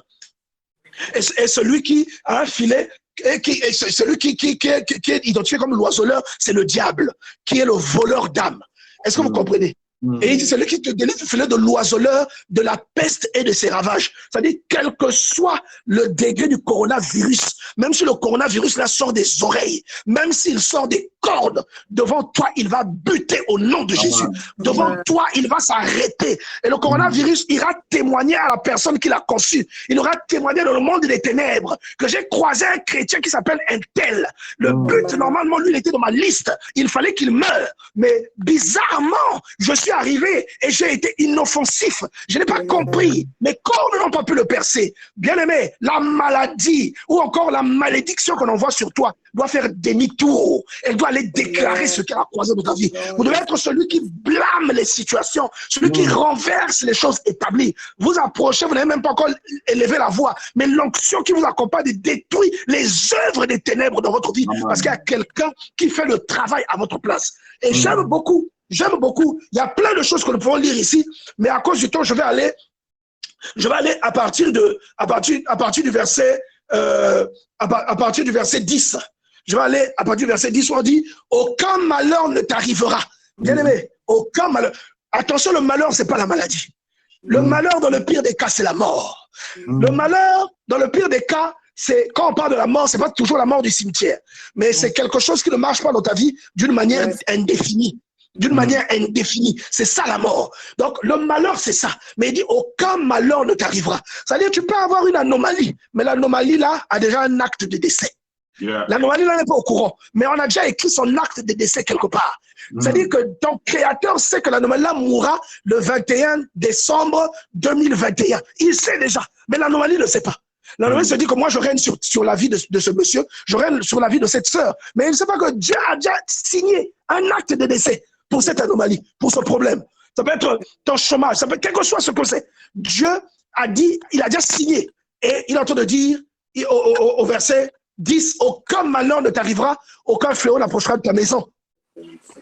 Et celui qui a un filet, celui qui est identifié comme l'oiseleur, c'est le diable, qui est le voleur d'âme. Est-ce que vous comprenez? Et il dit, c'est lui qui te délivre du filet de l'oiseleur, de la peste et de ses ravages. C'est-à-dire, quel que soit le degré du coronavirus, même si le coronavirus là sort des oreilles, même s'il sort des cordes, devant toi, il va buter au nom de Jésus. Devant toi, il va s'arrêter. Et le coronavirus ira témoigner à la personne qui l'a conçu. Il aura témoigné dans le monde des ténèbres que j'ai croisé un chrétien qui s'appelle un tel. Le but, normalement, lui, il était dans ma liste. Il fallait qu'il meure. Mais bizarrement, je suis arrivé et j'ai été inoffensif. Je n'ai pas compris. Mes cordes n'ont pas pu le percer. Bien aimé, la maladie ou encore la malédiction qu'on envoie sur toi doit faire demi-tour. Elle doit aller déclarer ce qu'elle a croisé dans ta vie. Vous devez être celui qui blâme les situations, celui qui renverse les choses établies. Vous approchez, vous n'avez même pas encore élevé la voix, mais l'onction qui vous accompagne détruit les œuvres des ténèbres dans votre vie parce qu'il y a quelqu'un qui fait le travail à votre place. Et j'aime beaucoup. J'aime beaucoup. Il y a plein de choses que nous pouvons lire ici, mais à cause du temps, je vais aller à partir du verset 10. Je vais aller à partir du verset 10 où on dit aucun malheur ne t'arrivera. Bien aimé, aucun malheur. Attention, le malheur, c'est pas la maladie. Le malheur, dans le pire des cas, c'est la mort. Le malheur, dans le pire des cas, c'est quand on parle de la mort, c'est pas toujours la mort du cimetière, mais c'est quelque chose qui ne marche pas dans ta vie d'une manière indéfinie. D'une manière indéfinie. C'est ça la mort. Donc le malheur, c'est ça. Mais il dit aucun malheur ne t'arrivera. C'est-à-dire tu peux avoir une anomalie, mais l'anomalie là a déjà un acte de décès. L'anomalie, là, n'est pas au courant. Mais on a déjà écrit son acte de décès quelque part. C'est-à-dire que ton créateur sait que l'anomalie là mourra le 21 décembre 2021. Il sait déjà. Mais l'anomalie ne sait pas. L'anomalie se dit que moi, je règne sur la vie de ce monsieur, je règne sur la vie de cette sœur. Mais il ne sait pas que Dieu a déjà signé un acte de décès pour cette anomalie, pour ce problème. Ça peut être ton chômage, ça peut être quel que soit ce que c'est. Dieu a dit, il a déjà signé. Et il est en train de dire au verset 10, aucun malheur ne t'arrivera, aucun fléau n'approchera de ta maison.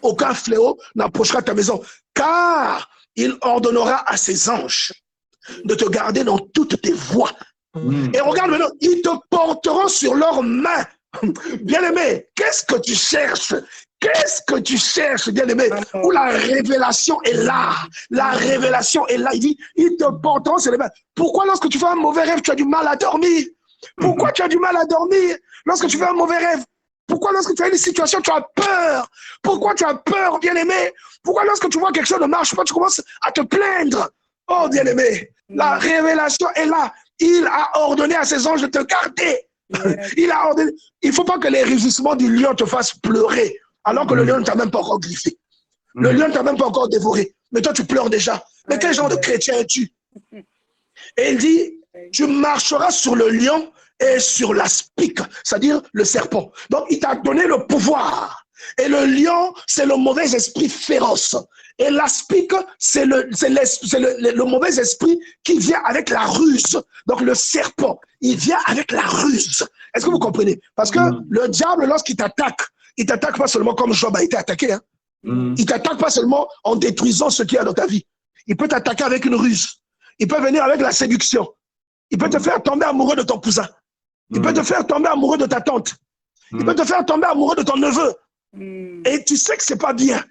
Aucun fléau n'approchera de ta maison. Car il ordonnera à ses anges de te garder dans toutes tes voies. Et regarde maintenant, ils te porteront sur leurs mains. Bien-aimé, qu'est-ce que tu cherches? Qu'est-ce que tu cherches, bien-aimé? Où la révélation est là. La révélation est là. Il dit, ils te porteront sur les mains. Pourquoi lorsque tu fais un mauvais rêve, tu as du mal à dormir? Pourquoi tu as du mal à dormir lorsque tu fais un mauvais rêve? Pourquoi lorsque tu as une situation, tu as peur? Pourquoi tu as peur, bien-aimé? Pourquoi lorsque tu vois quelque chose ne marche pas, tu commences à te plaindre? Oh, bien-aimé, la révélation est là. Il a ordonné à ses anges de te garder. Il a ordonné. Il ne faut pas que les rugissements du lion te fassent pleurer, alors que le lion ne t'a même pas encore griffé. Le lion ne t'a même pas encore dévoré. Mais toi, tu pleures déjà. Mais quel genre de chrétien es-tu? Et il dit, tu marcheras sur le lion et sur l'aspic, c'est-à-dire le serpent. Donc, il t'a donné le pouvoir. Et le lion, c'est le mauvais esprit féroce. Et l'aspic, c'est le mauvais esprit qui vient avec la ruse. Donc, le serpent, il vient avec la ruse. Est-ce que vous comprenez? Parce que le diable, lorsqu'il t'attaque, il t'attaque pas seulement comme Job a été attaqué. Hein. Il t'attaque pas seulement en détruisant ce qu'il y a dans ta vie. Il peut t'attaquer avec une ruse. Il peut venir avec la séduction. Il peut te faire tomber amoureux de ton cousin. Il peut te faire tomber amoureux de ta tante. Il peut te faire tomber amoureux de ton neveu. Et tu sais que c'est pas bien.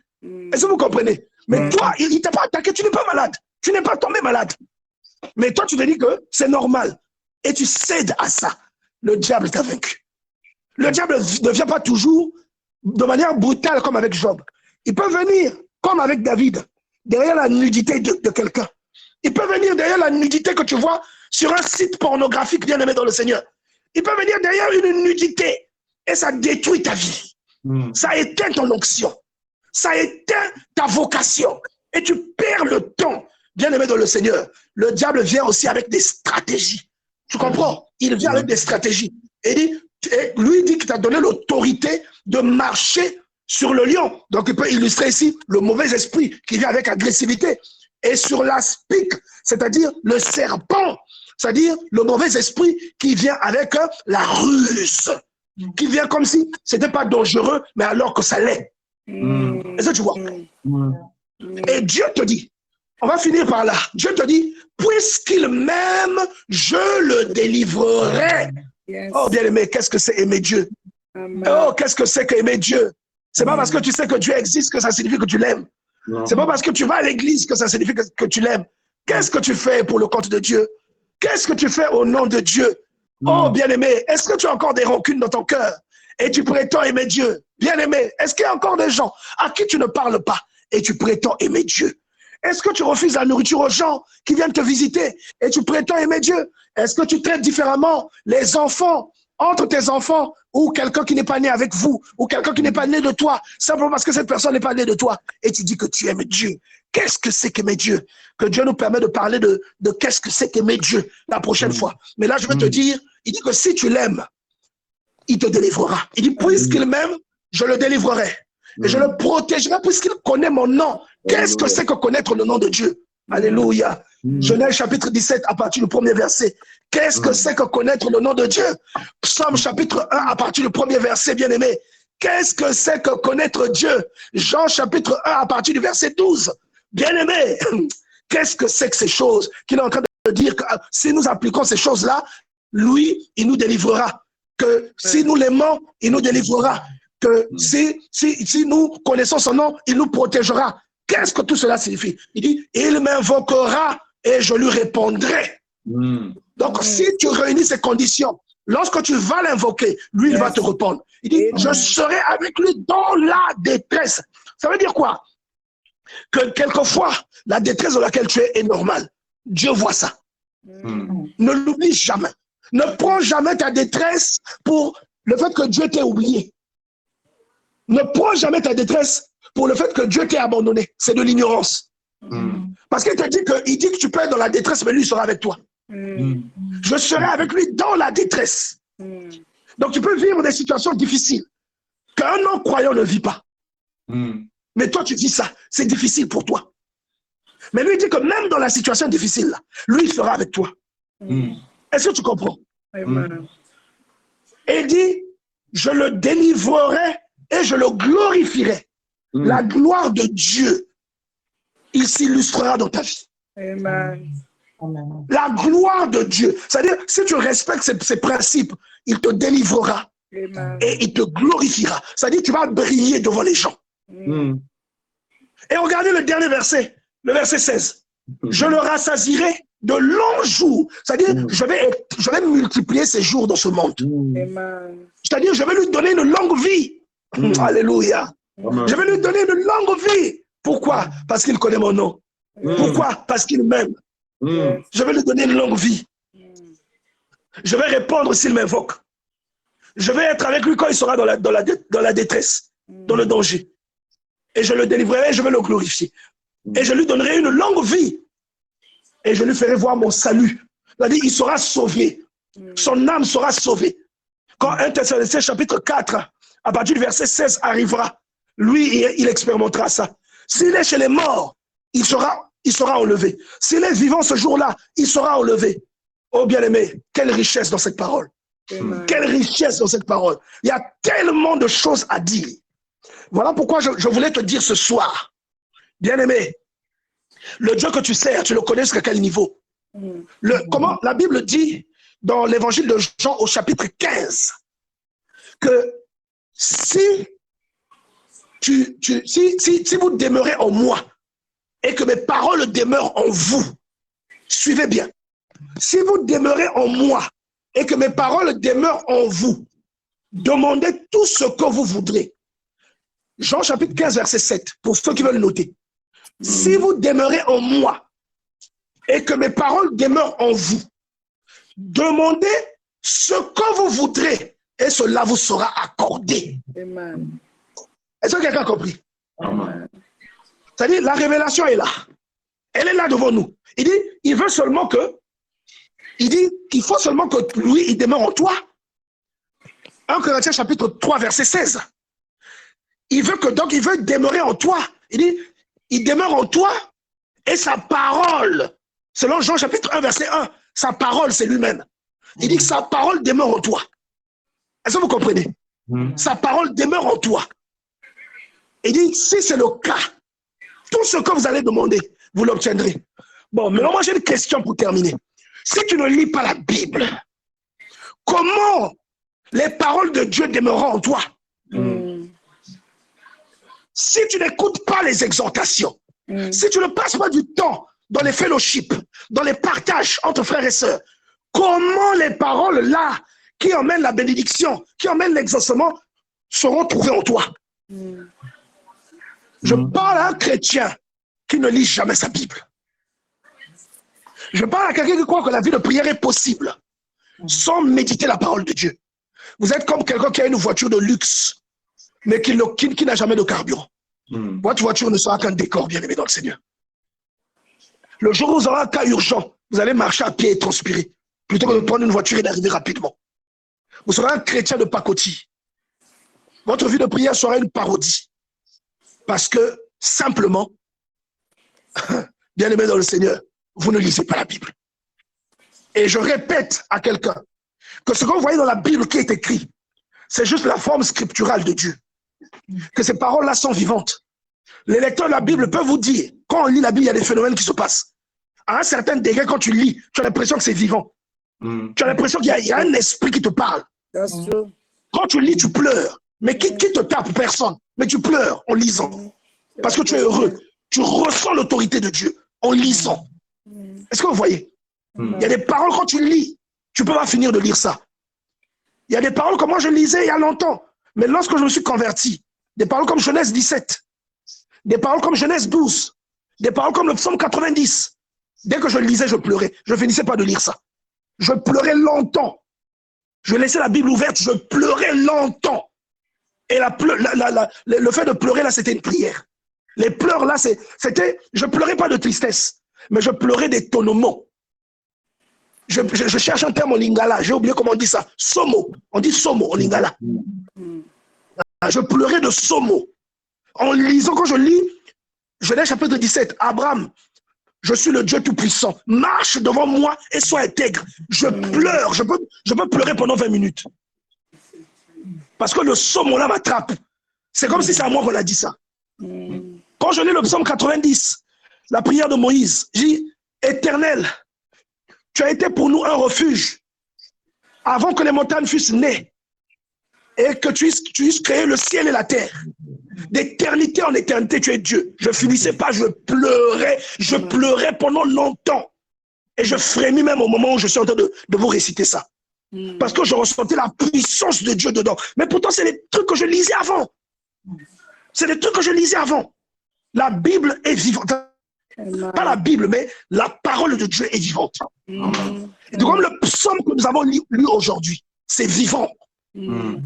Est-ce que vous comprenez? Mais toi, il ne t'a pas attaqué, tu n'es pas malade. Tu n'es pas tombé malade. Mais toi, tu te dis que c'est normal. Et tu cèdes à ça. Le diable t'a vaincu. Le diable ne vient pas toujours de manière brutale comme avec Job. Il peut venir comme avec David, derrière la nudité de quelqu'un. Il peut venir derrière la nudité que tu vois sur un site pornographique bien aimé dans le Seigneur. Il peut venir derrière une nudité et ça détruit ta vie. Ça éteint ton onction. Ça éteint ta vocation. Et tu perds le temps, bien aimé dans le Seigneur. Le diable vient aussi avec des stratégies. Tu comprends? Il vient avec des stratégies. Et lui dit qu'il t'a donné l'autorité de marcher sur le lion. Donc il peut illustrer ici le mauvais esprit qui vient avec agressivité. Et sur l'aspic, c'est-à-dire le serpent, c'est-à-dire le mauvais esprit qui vient avec la ruse, qui vient comme si ce n'était pas dangereux, mais alors que ça l'est. Est-ce que tu vois? Et Dieu te dit, on va finir par là, Dieu te dit, puisqu'il m'aime, je le délivrerai. Oh bien-aimé, qu'est-ce que c'est aimer Dieu? Oh, qu'est-ce que c'est qu'aimer Dieu? C'est pas parce que tu sais que Dieu existe que ça signifie que tu l'aimes. C'est pas parce que tu vas à l'église que ça signifie que tu l'aimes. Qu'est-ce que tu fais pour le compte de Dieu? Qu'est-ce que tu fais au nom de Dieu? Oh, bien-aimé, est-ce que tu as encore des rancunes dans ton cœur et tu prétends aimer Dieu? Bien-aimé, est-ce qu'il y a encore des gens à qui tu ne parles pas et tu prétends aimer Dieu? Est-ce que tu refuses la nourriture aux gens qui viennent te visiter et tu prétends aimer Dieu? Est-ce que tu traites différemment les enfants entre tes enfants ou quelqu'un qui n'est pas né avec vous ou quelqu'un qui n'est pas né de toi simplement parce que cette personne n'est pas née de toi et tu dis que tu aimes Dieu? Qu'est-ce que c'est qu'aimer Dieu? Que Dieu nous permet de parler de qu'est-ce que c'est qu'aimer Dieu la prochaine fois. Mais là, je vais te dire, il dit que si tu l'aimes, il te délivrera. Il dit, puisqu'il m'aime, je le délivrerai. Et je le protégerai puisqu'il connaît mon nom. Qu'est-ce que c'est que connaître le nom de Dieu? Alléluia. Genèse chapitre 17 à partir du premier verset. Qu'est-ce que c'est que connaître le nom de Dieu? Psaume chapitre 1 à partir du premier verset, bien-aimé. Qu'est-ce que c'est que connaître Dieu? Jean chapitre 1 à partir du verset 12. Bien-aimé, qu'est-ce que c'est que ces choses qu'il est en train de dire que si nous appliquons ces choses-là, lui, il nous délivrera. Que si nous l'aimons, il nous délivrera. Que si nous connaissons son nom, il nous protégera. Qu'est-ce que tout cela signifie? Il dit, il m'invoquera et je lui répondrai. Donc, si tu réunis ces conditions, lorsque tu vas l'invoquer, lui, il va te répondre. Il dit, je serai avec lui dans la détresse. Ça veut dire quoi? Que quelquefois, la détresse dans laquelle tu es est normale. Dieu voit ça. Ne l'oublie jamais. Ne prends jamais ta détresse pour le fait que Dieu t'ait oublié. Ne prends jamais ta détresse pour le fait que Dieu t'ait abandonné. C'est de l'ignorance. Parce qu'il te dit que tu peux être dans la détresse, mais lui sera avec toi. Je serai avec lui dans la détresse. Donc tu peux vivre des situations difficiles qu'un non-croyant ne vit pas. Mais toi, tu vis ça. C'est difficile pour toi. Mais lui, il dit que même dans la situation difficile, là, lui, il sera avec toi. Est-ce que tu comprends? Et il dit, je le délivrerai et je le glorifierai. La gloire de Dieu, il s'illustrera dans ta vie. Amen. La gloire de Dieu. C'est-à-dire, si tu respectes ces principes, il te délivrera. Amen. Et il te glorifiera. C'est-à-dire, tu vas briller devant les gens. Et regardez le dernier verset, le verset 16. Je le rassasierai de longs jours. C'est-à-dire, je vais multiplier ses jours dans ce monde. Amen. C'est-à-dire, je vais lui donner une longue vie. Alléluia. Je vais lui donner une longue vie. Pourquoi? Parce qu'il connaît mon nom. Pourquoi? Parce qu'il m'aime. Je vais lui donner une longue vie. Je vais répondre s'il m'invoque. Je vais être avec lui quand il sera dans la détresse, dans le danger. Et je le délivrerai, je vais le glorifier. Et je lui donnerai une longue vie. Et je lui ferai voir mon salut. C'est-à-dire, il sera sauvé. Son âme sera sauvée. Quand 1 Thessaloniciens chapitre 4, à partir du verset 16 arrivera, lui, il expérimentera ça. S'il est chez les morts, il sera enlevé. S'il est vivant ce jour-là, il sera enlevé. Oh bien-aimé, quelle richesse dans cette parole. Quelle richesse dans cette parole. Il y a tellement de choses à dire. Voilà pourquoi je voulais te dire ce soir, bien-aimé, le Dieu que tu sers, tu le connais jusqu'à quel niveau? Comment la Bible dit dans l'évangile de Jean au chapitre 15 que si vous demeurez en moi et que mes paroles demeurent en vous, suivez bien. Si vous demeurez en moi et que mes paroles demeurent en vous, demandez tout ce que vous voudrez. Jean chapitre 15, verset 7, pour ceux qui veulent noter. Si vous demeurez en moi et que mes paroles demeurent en vous, demandez ce que vous voudrez et cela vous sera accordé. Amen. Est-ce que quelqu'un a compris? Amen. C'est-à-dire, la révélation est là. Elle est là devant nous. Il dit, il veut seulement il dit qu'il faut seulement que lui, il demeure en toi. 1 Corinthiens chapitre 3, verset 16. Il veut demeurer en toi. Il dit, il demeure en toi et sa parole, selon Jean chapitre 1, verset 1, sa parole, c'est lui-même. Il dit que sa parole demeure en toi. Est-ce que vous comprenez? Sa parole demeure en toi. Il dit, si c'est le cas, tout ce que vous allez demander, vous l'obtiendrez. Bon, mais moi j'ai une question pour terminer. Si tu ne lis pas la Bible, comment les paroles de Dieu demeureront en toi? Si tu n'écoutes pas les exhortations, si tu ne passes pas du temps dans les fellowships, dans les partages entre frères et sœurs, comment les paroles là qui emmènent la bénédiction, qui emmènent l'exaucement, seront trouvées en toi? Je parle à un chrétien qui ne lit jamais sa Bible. Je parle à quelqu'un qui croit que la vie de prière est possible sans méditer la parole de Dieu. Vous êtes comme quelqu'un qui a une voiture de luxe, mais qui n'a jamais de carburant. Votre voiture ne sera qu'un décor, bien aimé dans le Seigneur. Le jour où vous aurez un cas urgent, vous allez marcher à pied et transpirer, plutôt que de prendre une voiture et d'arriver rapidement. Vous serez un chrétien de pacotille. Votre vie de prière sera une parodie. Parce que, simplement, bien aimé dans le Seigneur, vous ne lisez pas la Bible. Et je répète à quelqu'un que ce que vous voyez dans la Bible qui est écrit, c'est juste la forme scripturale de Dieu. Que ces paroles-là sont vivantes. Les lecteurs de la Bible peuvent vous dire, quand on lit la Bible, il y a des phénomènes qui se passent. À un certain degré, quand tu lis, tu as l'impression que c'est vivant. Tu as l'impression qu'il y a un esprit qui te parle. Quand tu lis, tu pleures. Mais qui te tape? Personne. Mais tu pleures en lisant. Parce que tu es heureux. Tu ressens l'autorité de Dieu en lisant. Est-ce que vous voyez? Il y a des paroles, quand tu lis, tu ne peux pas finir de lire ça. Il y a des paroles que moi je lisais il y a longtemps. Mais lorsque je me suis converti, des paroles comme Genèse 17, des paroles comme Genèse 12, des paroles comme le psaume 90, dès que je lisais, je pleurais. Je ne finissais pas de lire ça. Je pleurais longtemps. Je laissais la Bible ouverte, je pleurais longtemps. Et le fait de pleurer, là, c'était une prière. Les pleurs, là, c'était... Je ne pleurais pas de tristesse, mais je pleurais d'étonnement. Je cherche un terme en lingala, j'ai oublié comment on dit ça. Somo, on dit somo en lingala. Je pleurais de somo. En lisant, quand je lis, Genèse chapitre 17, Abraham, je suis le Dieu Tout-Puissant, marche devant moi et sois intègre. Je pleure, je peux pleurer pendant 20 minutes. Parce que le somo là m'attrape. C'est comme si c'est à moi qu'on a dit ça. Quand je lis le psaume 90, la prière de Moïse, je dis, Éternel, tu as été pour nous un refuge avant que les montagnes fussent nées et que tu aies créé le ciel et la terre. D'éternité en éternité, tu es Dieu. Je ne finissais pas, je pleurais pendant longtemps. Et je frémis même au moment où je suis en train de vous réciter ça. Parce que je ressentais la puissance de Dieu dedans. Mais pourtant, c'est les trucs que je lisais avant. C'est des trucs que je lisais avant. La Bible est vivante. Pas la Bible, mais la parole de Dieu est vivante. Et comme le psaume que nous avons lu aujourd'hui, c'est vivant.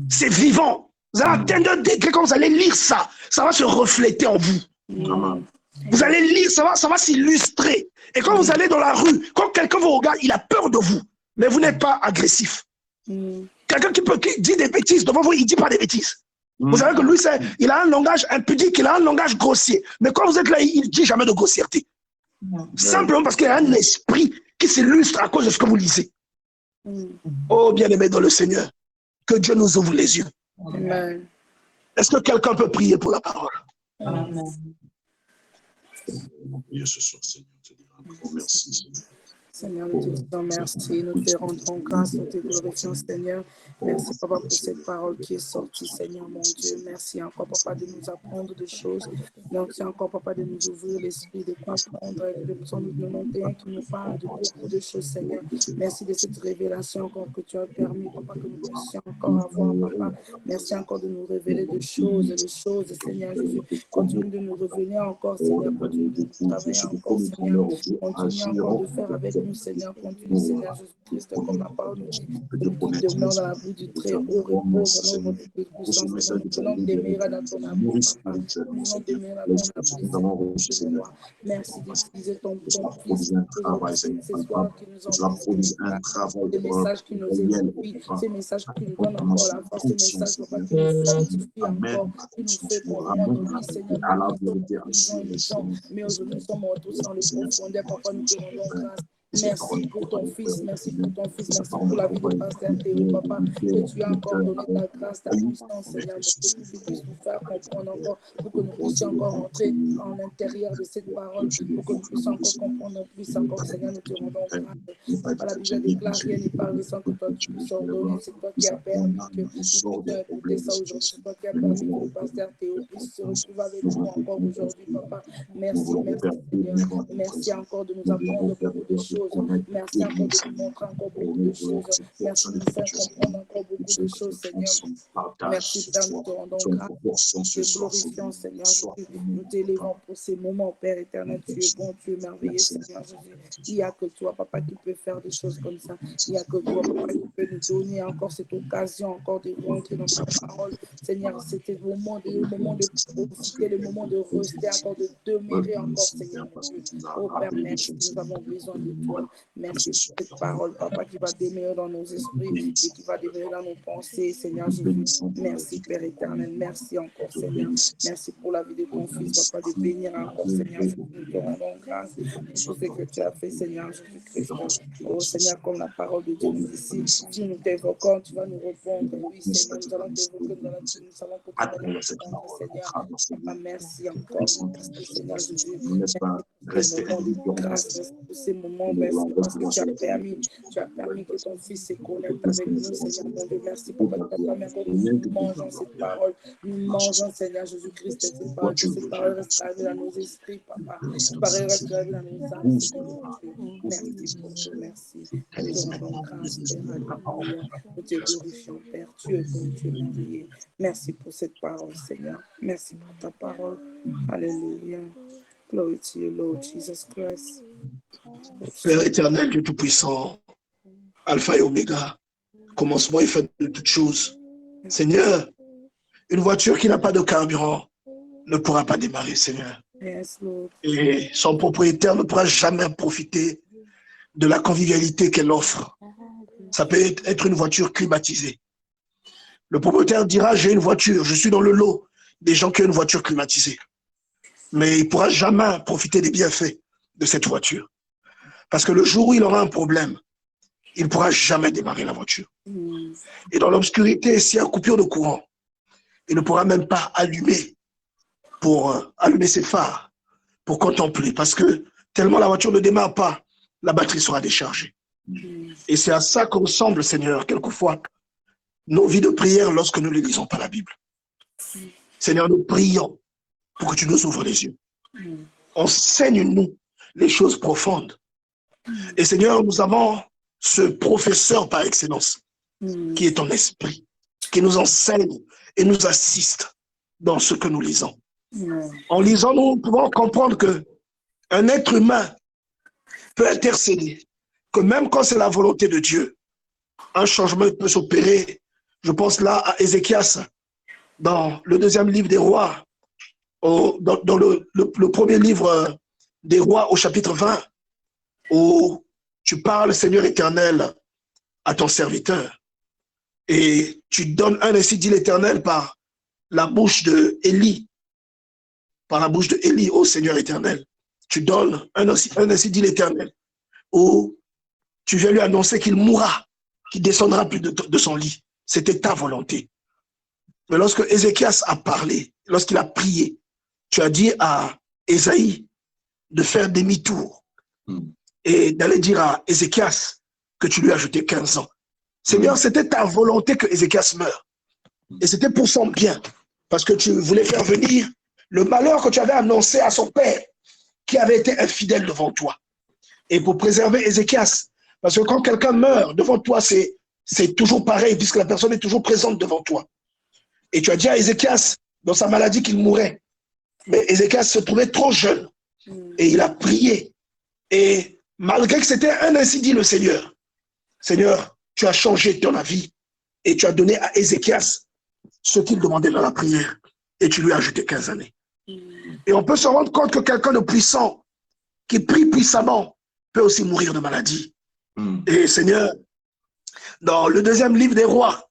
C'est vivant. Vous allez atteindre un degré quand vous allez lire ça, ça va se refléter en vous. Vous allez lire, ça va s'illustrer. Et quand vous allez dans la rue, quand quelqu'un vous regarde, il a peur de vous, mais vous n'êtes pas agressif. Quelqu'un qui dit des bêtises devant vous, il ne dit pas des bêtises. Vous savez que lui, il a un langage impudique, il a un langage grossier. Mais quand vous êtes là, il ne dit jamais de grossièreté. Simplement parce qu'il y a un esprit qui s'illustre à cause de ce que vous lisez. Oh, bien-aimé dans le Seigneur, que Dieu nous ouvre les yeux. Amen. Est-ce que quelqu'un peut prier pour la parole? Amen. Ce soir, Seigneur, te dire un grand merci, Seigneur. Seigneur, nous te disons merci, nous te rendons grâce, nous te glorifions, Seigneur. Merci, Papa, pour cette parole qui est sortie, Seigneur, mon Dieu. Merci encore, Papa, de nous apprendre des choses. Merci encore, Papa, de nous ouvrir l'esprit, de comprendre le psaume 91 qui nous parle de beaucoup de choses, Seigneur. Merci de cette révélation encore que tu as permis, Papa, que nous puissions encore avoir, Papa. Merci encore de nous révéler des choses, Seigneur Jésus. Continue de nous révéler encore, Seigneur. Continue de nous travailler encore, Seigneur. Continue encore de faire avec nous, Seigneur. Continue, Seigneur Jésus-Christ, comme la parole nous dit. Celui qui demeure dans la boue du très haut repose, dans notre puissance, Seigneur. Nous voulons demeurer dans ton amour, Papa. Nous voulons demeurer dans ton amour, Seigneur. Merci d'utiliser ton fils, ces soirs qui nous ont des messages qui nous édifient, ces messages qui nous donnent encore la force, ces messages, Papa, qui nous fortifient encore, qui nous fait comprendre, oui, Seigneur, nous sommes, mais aujourd'hui, nous sommes tous dans les profondeurs, Papa, nous te rendons grâce. Merci pour ton fils, merci pour la vie de Pasteur Théo, Papa, que tu as encore donné ta grâce, ta puissance, Seigneur, pour que tu puisses nous faire comprendre encore, pour que nous puissions encore rentrer en l'intérieur de cette parole, pour que nous puissions encore comprendre plus encore, Seigneur, nous te rendons grâce. Papa, la Bible déclare rien n'est pas récent que toi tu puisses ordonner, c'est toi qui as permis que nous puissions écouter ça aujourd'hui, c'est toi qui as permis que le Pasteur Théo puisse se retrouver avec nous encore aujourd'hui, Papa. Merci, Seigneur, merci encore de nous apprendre beaucoup de choses. Merci encore de nous montrer encore beaucoup de choses. Merci de nous faire comprendre encore beaucoup de choses, Seigneur. Merci, Père, nous te rendons grâce. Nous te glorifions, Seigneur. Nous t'élevons pour ces moments, Père éternel. Tu es bon, tu es merveilleux, Seigneur Jésus. Il n'y a que toi, Papa, qui peut faire des choses comme ça. Il n'y a que toi, Papa, qui peut nous donner encore cette occasion, encore de rentrer dans ta parole. Seigneur, c'était le moment de profiter, le moment de rester, encore de demeurer encore, Seigneur. Oh Père, merci, nous avons besoin de toi. Merci pour cette parole, Papa, qui va demeurer dans nos esprits et qui va demeurer dans nos pensées, Seigneur Jésus. Merci, Père éternel. Merci encore, Seigneur. Merci pour la vie de ton fils, Papa, de bénir encore, Seigneur Jésus. Nous te rendons grâce pour tout ce que tu as fait, Seigneur Jésus-Christ. Oh, Seigneur, comme la parole de Dieu nous dit ici, si nous t'évoquons, tu vas nous répondre. Oui, Seigneur, nous allons t'évoquer, nous allons que tu vas nous répondre, Seigneur. Papa, merci encore. Merci, Seigneur Jésus. Merci pour ces moments de grâce, merci pour ces moments, merci parce que tu as permis que ton fils se connecte avec nous, Seigneur mon Dieu. Merci pour que tu as permis encore que nous mangeons cette parole. Nous mangeons, Seigneur Jésus-Christ, cette parole, que cette parole reste gravée dans nos esprits, Papa. Cette parole reste gravée dans nos âmes, Seigneur. Merci pour tout, merci. Nous te rendons grâce, Père. Alléluia. Nous te glorifions, Père. Tu es bon, tu es merveilleux. Merci pour cette parole, Seigneur. Merci pour ta parole. Alléluia. Glory to you, Lord Jesus Christ. Père éternel, Dieu Tout-Puissant, Alpha et Oméga, commencement et fin de toutes choses. Seigneur, une voiture qui n'a pas de carburant ne pourra pas démarrer, Seigneur. Yes, Lord. Et son propriétaire ne pourra jamais profiter de la convivialité qu'elle offre. Ça peut être une voiture climatisée. Le propriétaire dira, j'ai une voiture, je suis dans le lot des gens qui ont une voiture climatisée. Mais il ne pourra jamais profiter des bienfaits de cette voiture. Parce que le jour où il aura un problème, il ne pourra jamais démarrer la voiture. Et dans l'obscurité, s'il y a une coupure de courant, il ne pourra même pas allumer ses phares pour contempler. Parce que tellement la voiture ne démarre pas, la batterie sera déchargée. Et c'est à ça qu'on ressemble, Seigneur, quelquefois, nos vies de prière lorsque nous ne lisons pas la Bible. Seigneur, nous prions pour que tu nous ouvres les yeux. Enseigne-nous les choses profondes. Et Seigneur, nous avons ce professeur par excellence qui est ton esprit, qui nous enseigne et nous assiste dans ce que nous lisons. En lisant, nous pouvons comprendre qu'un être humain peut intercéder, que même quand c'est la volonté de Dieu, un changement peut s'opérer. Je pense là à Ézéchias, dans le deuxième livre des rois, dans le premier livre des rois au chapitre 20, où tu parles, Seigneur éternel, à ton serviteur. Et tu donnes un ainsi dit l'Éternel par la bouche de Élie. Par la bouche de Élie, ô Seigneur éternel. Tu donnes un ainsi dit l'Éternel, où tu viens lui annoncer qu'il mourra, qu'il descendra plus de son lit. C'était ta volonté. Mais lorsque Ézéchias a parlé, lorsqu'il a prié, tu as dit à Ésaïe de faire demi-tour et d'aller dire à Ézéchias que tu lui as ajouté 15 ans. Seigneur, c'était ta volonté que Ézéchias meure. Et c'était pour son bien, parce que tu voulais faire venir le malheur que tu avais annoncé à son père, qui avait été infidèle devant toi. Et pour préserver Ézéchias, parce que quand quelqu'un meurt devant toi, c'est toujours pareil, puisque la personne est toujours présente devant toi. Et tu as dit à Ézéchias, dans sa maladie, qu'il mourrait. Mais Ézéchias se trouvait trop jeune. Et il a prié. Et malgré que c'était un ainsi dit le Seigneur, Seigneur, tu as changé ton avis. Et tu as donné à Ézéchias ce qu'il demandait dans la prière. Et tu lui as ajouté 15 années. Et on peut se rendre compte que quelqu'un de puissant, qui prie puissamment, peut aussi mourir de maladie. Et Seigneur, dans le deuxième livre des rois,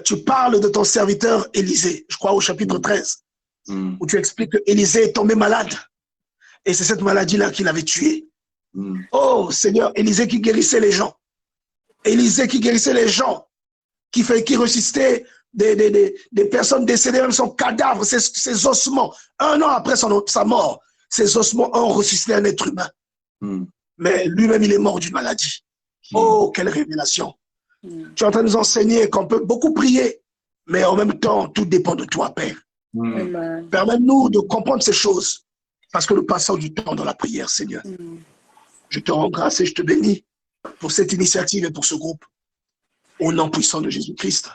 tu parles de ton serviteur Élisée, je crois au chapitre 13, où tu expliques que Élisée est tombé malade. Et c'est cette maladie-là qui l'avait tué. Oh Seigneur, Élisée qui guérissait les gens. Élisée qui guérissait les gens, qui ressuscitait des personnes décédées, même son cadavre, ses ossements. Un an après sa mort, ses ossements ont ressuscité un être humain. Mais lui-même, il est mort d'une maladie. Oh, quelle révélation. Tu es en train de nous enseigner qu'on peut beaucoup prier, mais en même temps, tout dépend de toi, Père. Permets-nous de comprendre ces choses, parce que nous passons du temps dans la prière, Seigneur. Je te rends grâce et je te bénis pour cette initiative et pour ce groupe. Au nom puissant de Jésus-Christ,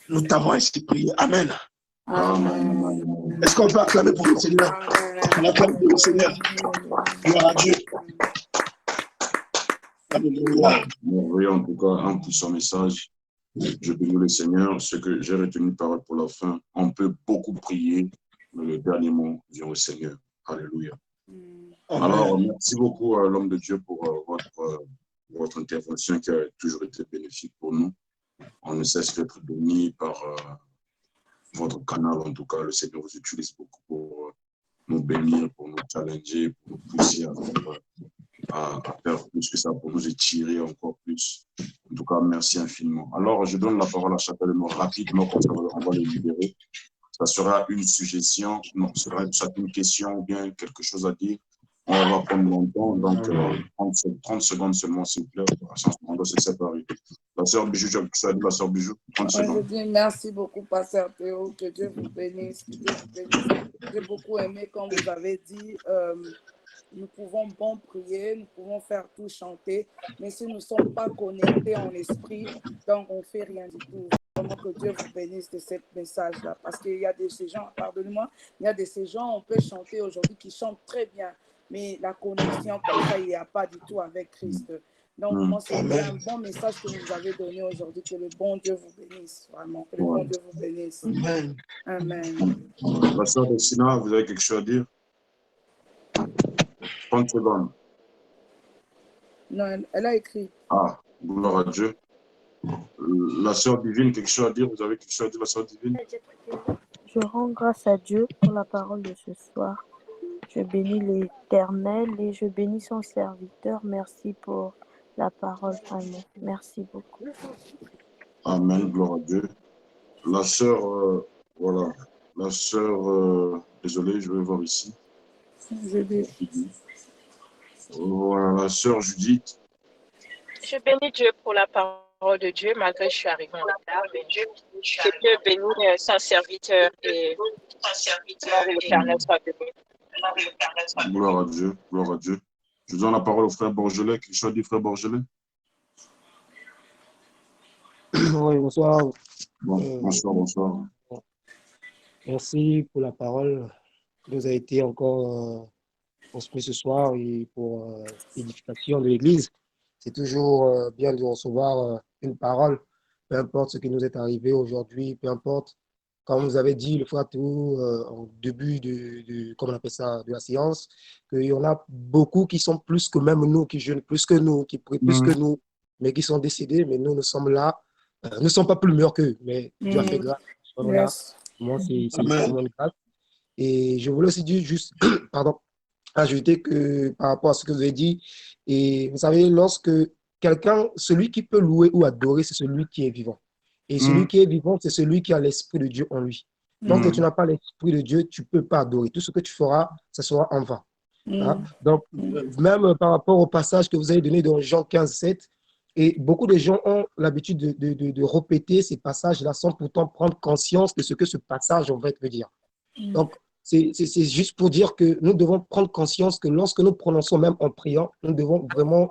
nous t'avons ainsi prié. Amen. Amen. Est-ce qu'on peut acclamer pour le Seigneur? On acclame pour le Seigneur. Gloire à Dieu. Alléluia. Oui, en tout cas, un puissant message. Je bénis le Seigneur. Ce que j'ai retenu parole pour la fin, on peut beaucoup prier, mais le dernier mot vient au Seigneur. Alléluia. Alors, merci beaucoup à l'homme de Dieu pour votre intervention qui a toujours été bénéfique pour nous. On ne cesse d'être béni par votre canal. En tout cas, le Seigneur vous utilise beaucoup pour nous bénir, pour nous challenger, pour nous pousser à faire plus que ça, pour nous étirer encore plus. En tout cas, merci infiniment. Alors, je donne la parole à chacun de nous rapidement, comme ça, on va les libérer. Ça sera une suggestion, non, ce sera une question ou bien quelque chose à dire. On va prendre longtemps, donc 30 secondes seulement, s'il vous plaît. On doit se séparer. La sœur Bijou, tu as dit la sœur Bijou, 30 secondes. Je dis merci beaucoup, Pasteur Théo, que Dieu vous bénisse, que Dieu vous bénisse. J'ai beaucoup aimé quand vous avez dit, nous pouvons bon prier, nous pouvons faire tout chanter, mais si nous ne sommes pas connectés en esprit, donc on ne fait rien du tout. Vraiment que Dieu vous bénisse de ce message-là, parce qu'il y a de ces gens, pardonnez-moi, il y a de ces gens, on peut chanter aujourd'hui, qui chantent très bien, mais la connexion comme ça, il n'y a pas du tout avec Christ. Donc, vraiment, c'est un bon message que vous avez donné aujourd'hui. Que le bon Dieu vous bénisse, vraiment. Que le bon Dieu vous bénisse. Amen. Amen. La sœur Dessina, vous avez quelque chose à dire? 30 secondes. Non, elle a écrit. Ah, gloire à Dieu. La sœur divine, quelque chose à dire? Vous avez quelque chose à dire, la sœur divine? Je rends grâce à Dieu pour la parole de ce soir. Je bénis l'Éternel et je bénis son serviteur. Merci pour la parole, vraiment. Merci beaucoup. Amen, gloire à Dieu. La sœur, voilà. La sœur, désolé, je vais voir ici. Voilà, la sœur Judith. Je bénis Dieu pour la parole de Dieu, malgré que je suis arrivée en retard. Mais Dieu bénit son serviteur et l'Éternel soit béni. Gloire à Dieu, gloire à Dieu. Je donne la parole au frère Borgelet. Quelque chose dit, frère Borgelet? Oui, bonsoir. Bonsoir. Merci pour la parole qui nous a été encore transmise ce soir et pour l'édification de l'Église. C'est toujours bien de recevoir une parole, peu importe ce qui nous est arrivé aujourd'hui, peu importe, comme vous avez dit le frère Théo au début comment on appelle ça, de la séance, qu'il y en a beaucoup qui sont plus que même nous, qui jeûnent plus que nous, qui prient plus que nous, mais qui sont décédés, mais nous sommes là. Nous ne sommes pas plus meilleurs qu'eux, mais Dieu a fait grâce. Moi, c'est vraiment une grâce. Et je voulais aussi dire juste, pardon, ajouter que par rapport à ce que vous avez dit, et vous savez, lorsque quelqu'un, celui qui peut louer ou adorer, c'est celui qui est vivant. Et celui qui est vivant, c'est celui qui a l'Esprit de Dieu en lui. Donc, quand tu n'as pas l'Esprit de Dieu, tu ne peux pas adorer. Tout ce que tu feras, ça sera en vain. Hein? Donc, même par rapport au passage que vous avez donné dans Jean 15, 7, et beaucoup de gens ont l'habitude de répéter ces passages-là sans pourtant prendre conscience de ce que ce passage en fait veut dire. Donc, c'est juste pour dire que nous devons prendre conscience que lorsque nous prononçons, même en priant, nous devons vraiment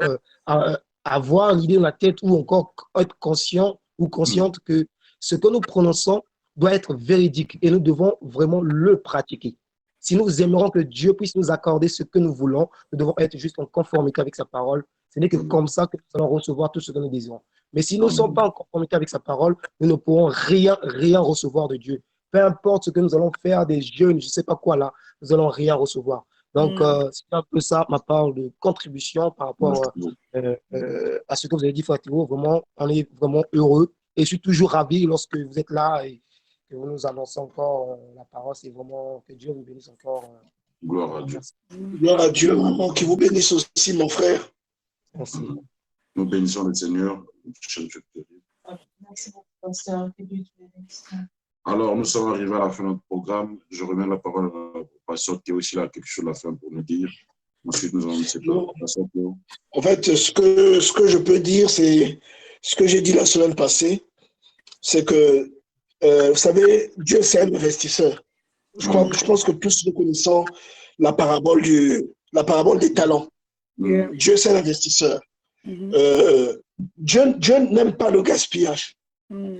avoir l'idée dans la tête ou encore être conscient ou consciente que ce que nous prononçons doit être véridique et nous devons vraiment le pratiquer. Si nous aimerons que Dieu puisse nous accorder ce que nous voulons, nous devons être juste en conformité avec sa parole. Ce n'est que comme ça que nous allons recevoir tout ce que nous désirons. Mais si nous ne sommes pas en conformité avec sa parole, nous ne pourrons rien recevoir de Dieu. Peu importe ce que nous allons faire, des jeûnes, je ne sais pas quoi là, nous n'allons rien recevoir. Donc, c'est un peu ça ma part de contribution par rapport à ce que vous avez dit, Frère Théo. Vraiment, on est vraiment heureux et je suis toujours ravi lorsque vous êtes là et que vous nous annoncez encore la parole. C'est vraiment que Dieu vous bénisse encore. Gloire à Dieu. Gloire à Dieu, vraiment, qui vous bénisse aussi, mon frère. Merci. Nous bénissons le Seigneur. Merci beaucoup, pasteur. Que Dieu te bénisse. Alors, nous sommes arrivés à la fin de notre programme. Je remets la parole au pasteur Théo s'il a quelque chose à faire pour nous dire. Ensuite, nous allons nous séparer. Pasteur Théo. En fait, ce que je peux dire, c'est ce que j'ai dit la semaine passée, c'est que, vous savez, Dieu, c'est un investisseur. Je pense que tous nous connaissons la parabole des talents. Dieu, c'est un investisseur. Dieu n'aime pas le gaspillage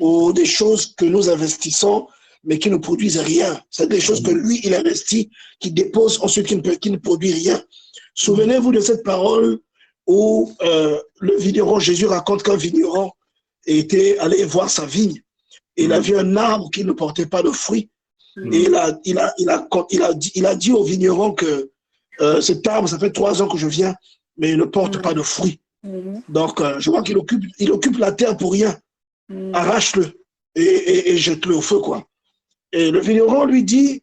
ou des choses que nous investissons, mais qui ne produisent rien. C'est des choses que lui, il investit, qui dépose ensuite, qui ne produit rien. Souvenez-vous de cette parole où le vigneron, Jésus raconte qu'un vigneron était allé voir sa vigne et il a vu un arbre qui ne portait pas de fruits. Et il a dit au vigneron que cet arbre, ça fait 3 ans que je viens, mais il ne porte pas de fruits. Donc, je vois qu'il occupe la terre pour rien. Arrache-le et jette-le au feu, quoi. Et le vigneron lui dit,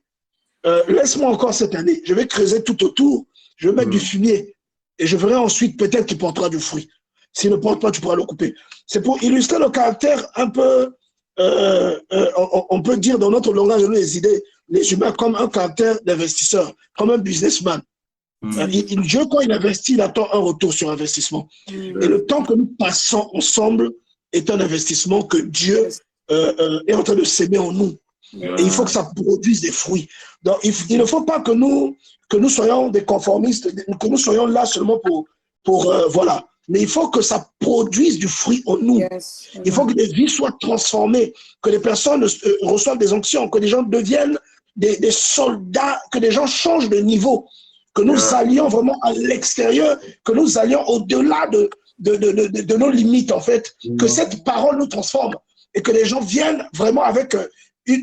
laisse-moi encore cette année, je vais creuser tout autour, je vais mettre du fumier et je verrai ensuite peut-être qu'il portera du fruit. S'il ne porte pas, tu pourras le couper. C'est pour illustrer le caractère un peu, on peut dire dans notre langage, les idées, les humains comme un caractère d'investisseur, comme un businessman. Dieu, quand il investit, il attend un retour sur investissement. Et le temps que nous passons ensemble est un investissement que Dieu est en train de s'aimer en nous. Et il faut que ça produise des fruits. Donc, il ne faut pas que nous soyons des conformistes, que nous soyons là seulement pour voilà. Mais il faut que ça produise du fruit en nous. Il faut que les vies soient transformées, que les personnes reçoivent des onctions, que les gens deviennent des soldats, que les gens changent de niveau, que nous allions vraiment à l'extérieur, que nous allions au-delà de nos limites, en fait, que cette parole nous transforme et que les gens viennent vraiment avec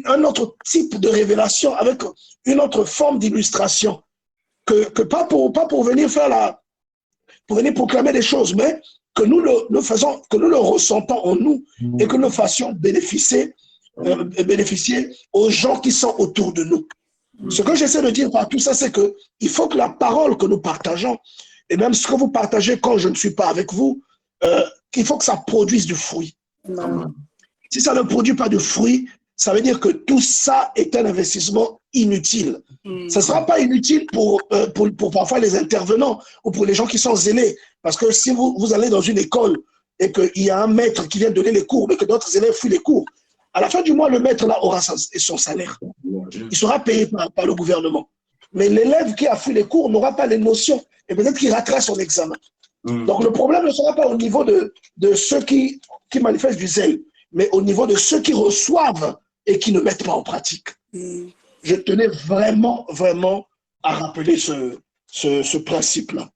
un autre type de révélation, avec une autre forme d'illustration, que pas pour venir faire pour venir proclamer des choses, mais que nous le faisons, que nous le ressentons en nous et que nous fassions bénéficier aux gens qui sont autour de nous. Ce que j'essaie de dire par tout ça, c'est qu'il faut que la parole que nous partageons, et même ce que vous partagez quand je ne suis pas avec vous, qu'il faut que ça produise du fruit. Si ça ne produit pas de fruit, ça veut dire que tout ça est un investissement inutile. Ce ne sera pas inutile pour parfois les intervenants ou pour les gens qui sont zélés. Parce que si vous allez dans une école et qu'il y a un maître qui vient donner les cours, mais que d'autres élèves fuient les cours, à la fin du mois, le maître là aura son salaire. Il sera payé par le gouvernement. Mais l'élève qui a fui les cours n'aura pas les notions et peut-être qu'il ratera son examen. Donc le problème ne sera pas au niveau de ceux qui manifestent du zèle, mais au niveau de ceux qui reçoivent et qui ne mettent pas en pratique. Je tenais vraiment, vraiment à rappeler ce principe-là.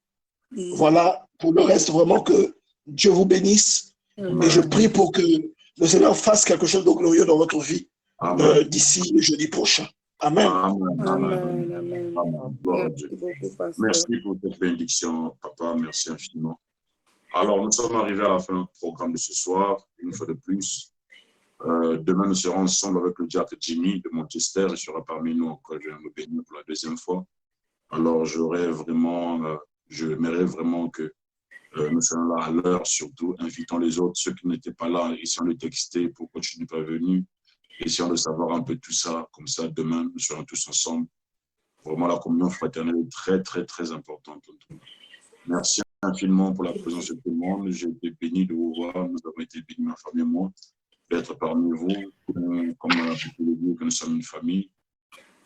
Voilà, pour le reste, vraiment que Dieu vous bénisse. Et je prie pour que le Seigneur fasse quelque chose de glorieux dans votre vie d'ici le jeudi prochain. Amen. Amen. Merci beaucoup, pasteur. Merci pour cette bénédiction, papa. Merci infiniment. Alors, nous sommes arrivés à la fin du programme de ce soir, une fois de plus. Demain, nous serons ensemble avec le diacre Jimmy de Manchester. Il sera parmi nous encore. Je viens nous bénir pour la deuxième fois. Alors, j'aimerais vraiment que nous soyons là à l'heure, surtout invitons les autres, ceux qui n'étaient pas là, essayons de texter pour continuer pas venus. Essayons de savoir un peu tout ça. Comme ça, demain, nous serons tous ensemble. Vraiment, la communion fraternelle est très, très, très importante. Merci infiniment pour la présence de tout le monde. J'ai été béni de vous voir. Nous avons été bénis, ma famille et moi, d'être parmi vous. Comme on a pu le dire, que nous sommes une famille.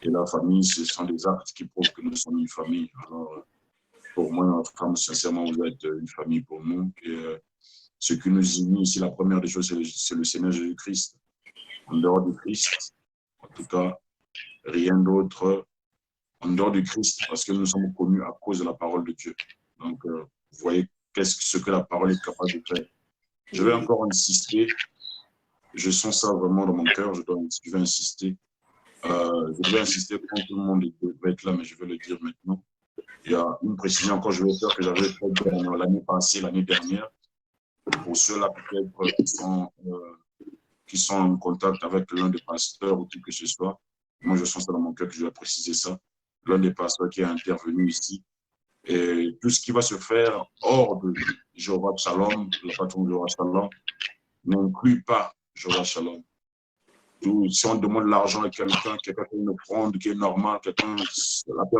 Et la famille, ce sont des actes qui prouvent que nous sommes une famille. Alors, pour moi, notre femme, sincèrement, vous êtes une famille pour nous. Et ce qui nous unit ici, la première des choses, c'est le Seigneur Jésus-Christ. En dehors du Christ, en tout cas, rien d'autre en dehors du Christ, parce que nous sommes connus à cause de la parole de Dieu. Donc, vous voyez ce que la parole est capable de faire. Je vais encore insister. Je sens ça vraiment dans mon cœur. Je vais insister. Je vais insister quand tout le monde va être là, mais je vais le dire maintenant. Il y a une précision encore, je vais faire que j'avais faite l'année passée, l'année dernière. Pour ceux-là peut-être qui sont en contact avec l'un des pasteurs ou qui que ce soit. Moi, je sens ça dans mon cœur que je vais préciser ça. L'un des pasteurs qui est intervenu ici. Et tout ce qui va se faire hors de Jéhovah Shalom, la patronne de Jéhovah Shalom, n'inclut pas Jéhovah Shalom. Si on demande l'argent à quelqu'un qui le prendre, qui est normal,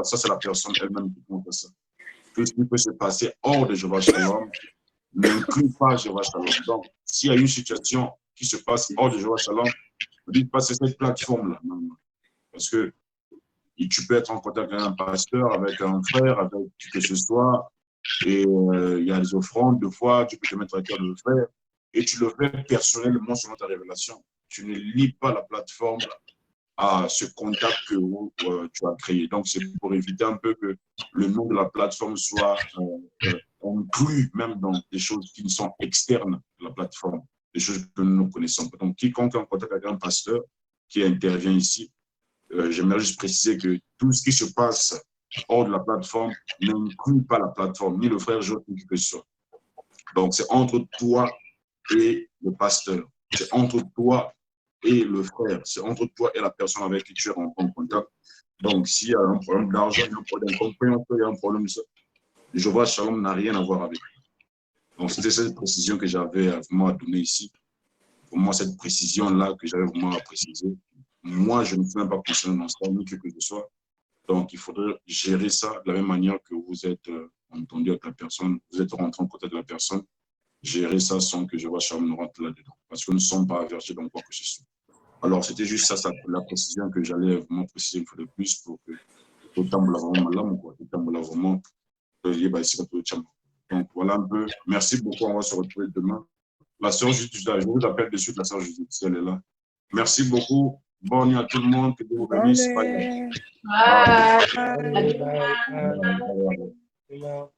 ça c'est la personne elle-même qui compte ça. Tout ce qui peut se passer hors de Jéhovah Shalom n'inclut pas Jéhovah Shalom. Donc, s'il y a une situation qui se passe hors de Jéhovah Shalom, ne dites pas c'est cette plateforme-là. Parce que tu peux être en contact avec un pasteur, avec un frère, avec qui que ce soit, et il y a des offrandes, deux fois, tu peux te mettre à cœur de le faire, et tu le fais personnellement selon ta révélation. Tu ne lis pas la plateforme à ce contact que tu as créé. Donc, c'est pour éviter un peu que le nom de la plateforme soit inclus même dans des choses qui sont externes de la plateforme, des choses que nous ne connaissons pas. Donc, quiconque est en contact avec un pasteur qui intervient ici, j'aimerais juste préciser que tout ce qui se passe hors de la plateforme n'inclut pas la plateforme, ni le frère Joël, ni qui que ce soit. Donc, c'est entre toi et le pasteur. C'est entre toi et le frère. C'est entre toi et la personne avec qui tu es en contact. Donc, s'il y a un problème d'argent, il y a un problème d'incompréhension, il y a un problème de ça, Jéhovah Shalom n'a rien à voir avec. Donc, c'était cette précision que j'avais vraiment à donner ici. Pour moi, cette précision-là que j'avais vraiment à préciser. Moi, je ne suis même pas concerné dans ça, ni que ce soit. Donc, il faudrait gérer ça de la même manière que vous êtes entendu avec la personne, vous êtes rentré en contact avec la personne, gérer ça sans que Jéhovah Shalom ne rentre là-dedans. Parce que nous ne sommes pas avertis dans quoi que ce soit. Alors, c'était juste ça, la précision que j'allais vraiment préciser une fois de plus pour que autant me l'a vraiment malade, quoi. Autant me l'a vraiment. Donc, voilà un peu. Merci beaucoup. On va se retrouver demain. La sœur Judith, je vous appelle de suite la sœur Judith, si elle est là. Merci beaucoup. Bonne nuit à tout le monde. Que Dieu vous bénisse. Bye. Bye. Bye. Bye.